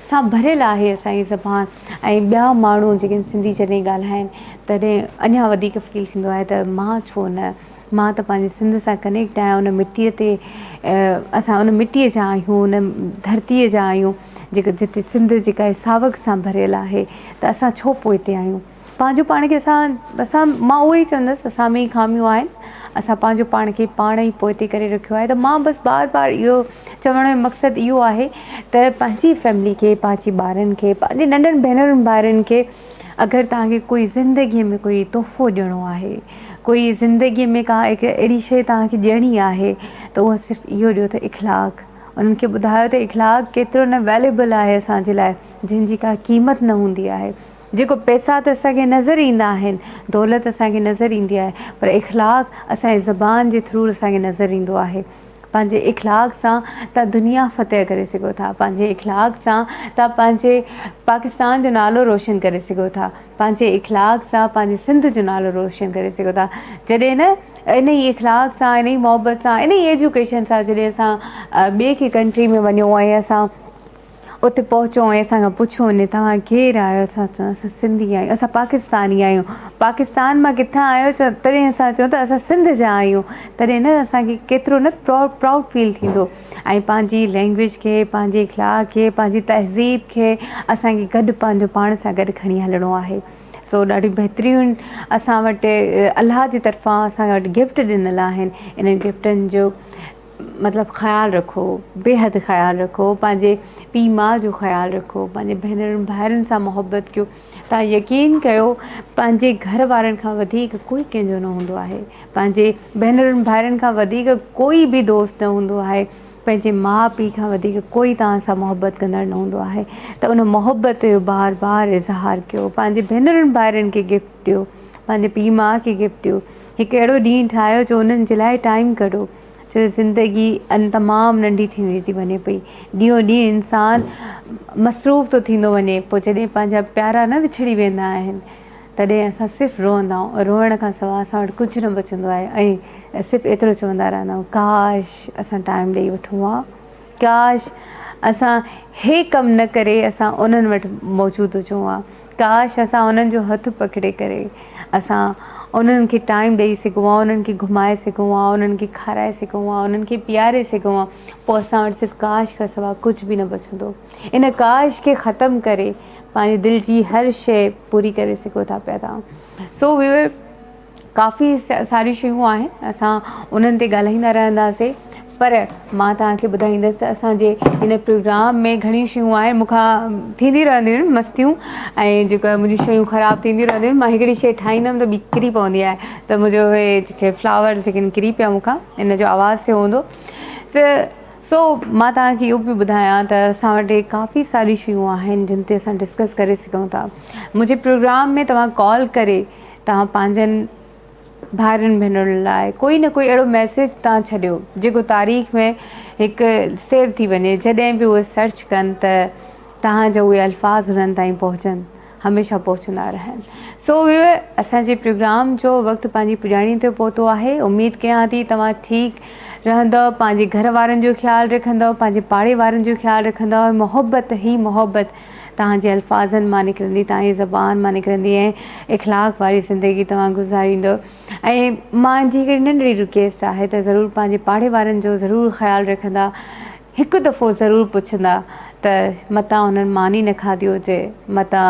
सां भरियलु आहे असांजी ज़बान। ऐं ॿिया माण्हू जेके सिंधी जॾहिं ॻाल्हाइनि तॾहिं अञा वधीक फील थींदो आहे त मां छो न, मां त पंहिंजे सिंध सां कनेक्ट आहियां। उन मिटीअ ते असां उन मिटीअ जा आहियूं, उन धरतीअ जा आहियूं जिते सिंध जेका आहे सावक सां भरियलु आहे, त असां छो पोइ हिते आहियूं। पंहिंजो पाण खे मां उहो ई चवंदसि, असां में ई ख़ामियूं आहिनि। असां पंहिंजो पाण खे पाण ई पोइते करे रखियो आहे। त मां बसि बार बार इहो चवण जो मक़सदु इहो आहे त पंहिंजी फैमिली खे, पंहिंजे ॿारनि खे, पंहिंजे नंढनि भेनरुनि भाइरनि खे अगरि तव्हांखे कोई ज़िंदगीअ में कोई तोहफ़ो ॾियणो आहे, कोई ज़िंदगीअ में का हिकु अहिड़ी शइ तव्हांखे ॾियणी आहे त उहा सिर्फ़ु इहो ॾियो त इख़लाक़। उन्हनि खे ॿुधायो त इख़लाक़ केतिरो न वैल्यूबल आहे असांजे लाइ, जंहिंजी का क़ीमत न हूंदी आहे। जेको पैसा त असांखे नज़र ईंदा आहिनि, दौलत असांखे नज़र ईंदी आहे, पर इख़लाक़ असांजे ज़बान जे थ्रू असांखे नज़र ईंदो आहे। पंहिंजे इख़लाक़ सां तव्हां दुनिया फ़तह करे सघो था, पंहिंजे इख़लाक़ सां तव्हां पंहिंजे पाकिस्तान जो नालो रोशन करे सघो था, पंहिंजे इख़लाक़ सां पंहिंजे सिंध जो नालो रोशन करे सघो था। जॾहिं न इन ई इख़लाक़ सां, इन ई मोहबत सां, इन ई एजुकेशन सां जॾहिं असां ॿिए कंहिं कंट्री में वञूं ऐं असां उते पहुचूं ऐं असांखां पुछो वञे तव्हां केरु आहियो, असां चऊं असां सिंधी आहियूं, असां पाकिस्तानी आहियूं। पाकिस्तान मां किथां आहियो तॾहिं असां चऊं त असां सिंध जा आहियूं, तॾहिं न असांखे केतिरो न प्राउड फील थींदो। ऐं पंहिंजी लैंग्वेज खे, पंहिंजे इख़लाक़ खे, पंहिंजी तहज़ीब खे असांखे गॾु पंहिंजो पाण सां गॾु खणी हलिणो आहे। सो ॾाढी बहितरीनु असां वटि अलाह जी तरफ़ां असां वटि गिफ्ट ॾिनल आहिनि। इन्हनि गिफ्टनि जो मतिलबु ख़्यालु रखो, बेहदि ख़्यालु रखो, पंहिंजे पीउ माउ जो ख़्यालु रखो, पंहिंजे भेनरुनि भाइरनि सां मोहबत कयो। तव्हां यकीन कयो पंहिंजे घर वारनि खां वधीक कोई कंहिंजो न हूंदो आहे, पंहिंजे भेनरुनि भाइरनि खां वधीक कोई बि दोस्त न हूंदो आहे, पंहिंजे माउ पीउ खां वधीक कोई तव्हां सां मोहबत कंदड़ न हूंदो आहे। त उन मोहबत जो बार बार इज़हार कयो, पंहिंजे भेनरुनि भाइरनि खे गिफ्ट ॾियो, पंहिंजे पीउ माउ खे गिफ्ट ॾियो। हिकु अहिड़ो ॾींहुं ठाहियो जो उन्हनि जे लाइ टाइम कढो, जो ज़िंदगी तमामु नंढी थींदी थी वञे पई, ॾींहों ॾींहुं इंसानु मसरूफ़ थो थींदो वञे। पोइ जॾहिं पंहिंजा प्यारा न विछड़ी वेंदा आहिनि तॾहिं असां सिर्फ़ु रोअंदा आहियूं, रोअण खां सवाइ असां वटि कुझु न बचंदो आहे। ऐं सिर्फ़ु एतिरो चवंदा रहंदा आहियूं काश असां टाइम ॾेई वठूं हा, काश असां हे कमु न करे असां उन्हनि वटि मौजूदु हुजूं हा, काश असां उन्हनि जो हथु पकिड़े करे असां उन्हनि खे टाइम ॾेई सघूं हा, उन्हनि खे घुमाए सघूं हा, उन्हनि खे खाराए सघूं हा, उन्हनि खे पीआरे सघूं हा। पोइ असां वटि सिर्फ़ु काश खां सवाइ कुझु बि न बचंदो। इन काश खे ख़तमु करे पंहिंजे दिलि जी हर शइ पूरी करे सघो था पिया तव्हां। सो व्यूअर, काफ़ी सारियूं शयूं आहिनि, असां उन्हनि ते ॻाल्हाईंदा रहंदासीं, पर मां तव्हांखे ॿुधाईंदसि त असांजे हिन प्रोग्राम में घणियूं शयूं आहिनि। मूंखां थींदी रहंदियूं आहिनि मस्तियूं ऐं जेका मुंहिंजी शयूं ख़राबु थींदियूं रहंदियूं आहिनि। मां हिकिड़ी शइ ठाहींदमि त ॿी किरी पवंदी आहे, त मुंहिंजो हे जेके फ्लावर्स जेके किरी पिया मूंखां, इन जो आवाज़ु थियो हूंदो। सो मां तव्हांखे इहो बि ॿुधायां त असां वटि काफ़ी सारी शयूं आहिनि जिन ते असां डिस्कस करे सघूं था। मुंहिंजे प्रोग्राम में तव्हां कॉल करे तव्हां पंहिंजनि भाइरनि भेनरुनि लाइ कोई न कोई अहिड़ो मैसेज तव्हां छॾियो जेको तारीख़ में हिकु सेव थी वञे, जॾहिं बि उहे सर्च कनि त तव्हांजा उहे अल्फाज़ हुननि ताईं पहुचनि, हमेशह पहुचंदा रहनि। सो असांजे प्रोग्राम जो वक़्तु पंहिंजी पुॼाणी ते पहुतो आहे। उमेदु कयां थी तव्हां ठीकु रहंदव, पंहिंजे घर वारनि जो ख़्यालु रखंदव, पंहिंजे पाड़े वारनि जो ख़्यालु रखंदव। मोहबत ई मोहबत तव्हांजे अल्फाज़नि मां निकिरंदी, तव्हांजी ज़बान मां निकिरंदी ऐं इख़लाक़ वारी ज़िंदगी तव्हां गुज़ारींदव। ऐं मुंहिंजी हिकिड़ी नंढड़ी रिक्वेस्ट आहे त ज़रूरु पंहिंजे पाड़े वारनि जो ज़रूरु ख़्यालु रखंदा, हिकु दफ़ो ज़रूरु पुछंदा त मतां उन्हनि मानी न खाधी हुजे, मतां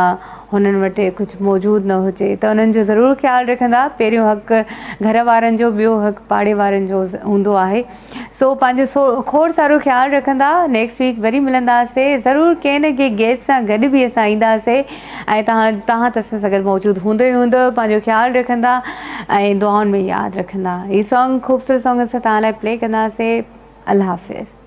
हुननि वटि कुझु मौजूदु न हुजे, त उन्हनि जो ज़रूरु ख़्यालु रखंदा। पहिरियों हक़ु घर वारनि जो, ॿियो हक़ु पाड़े वारनि जो हूंदो आहे। सो पंहिंजो खोड़ सारो ख़्यालु रखंदा। नेक्स्ट वीक वरी मिलंदासीं ज़रूरु, कंहिं न कंहिं गेस्ट सां गॾु बि असां ईंदासीं ऐं तव्हां त असां सां गॾु मौजूदु हूंदो ई हूंदो, पंहिंजो ख़्यालु रखंदा ऐं दुआउनि में यादि रखंदा। हीउ सॉन्ग ख़ूबसूरत सॉन्ग असां तव्हां लाइ प्ले कंदासीं। अल्लाह हाफ़िज़।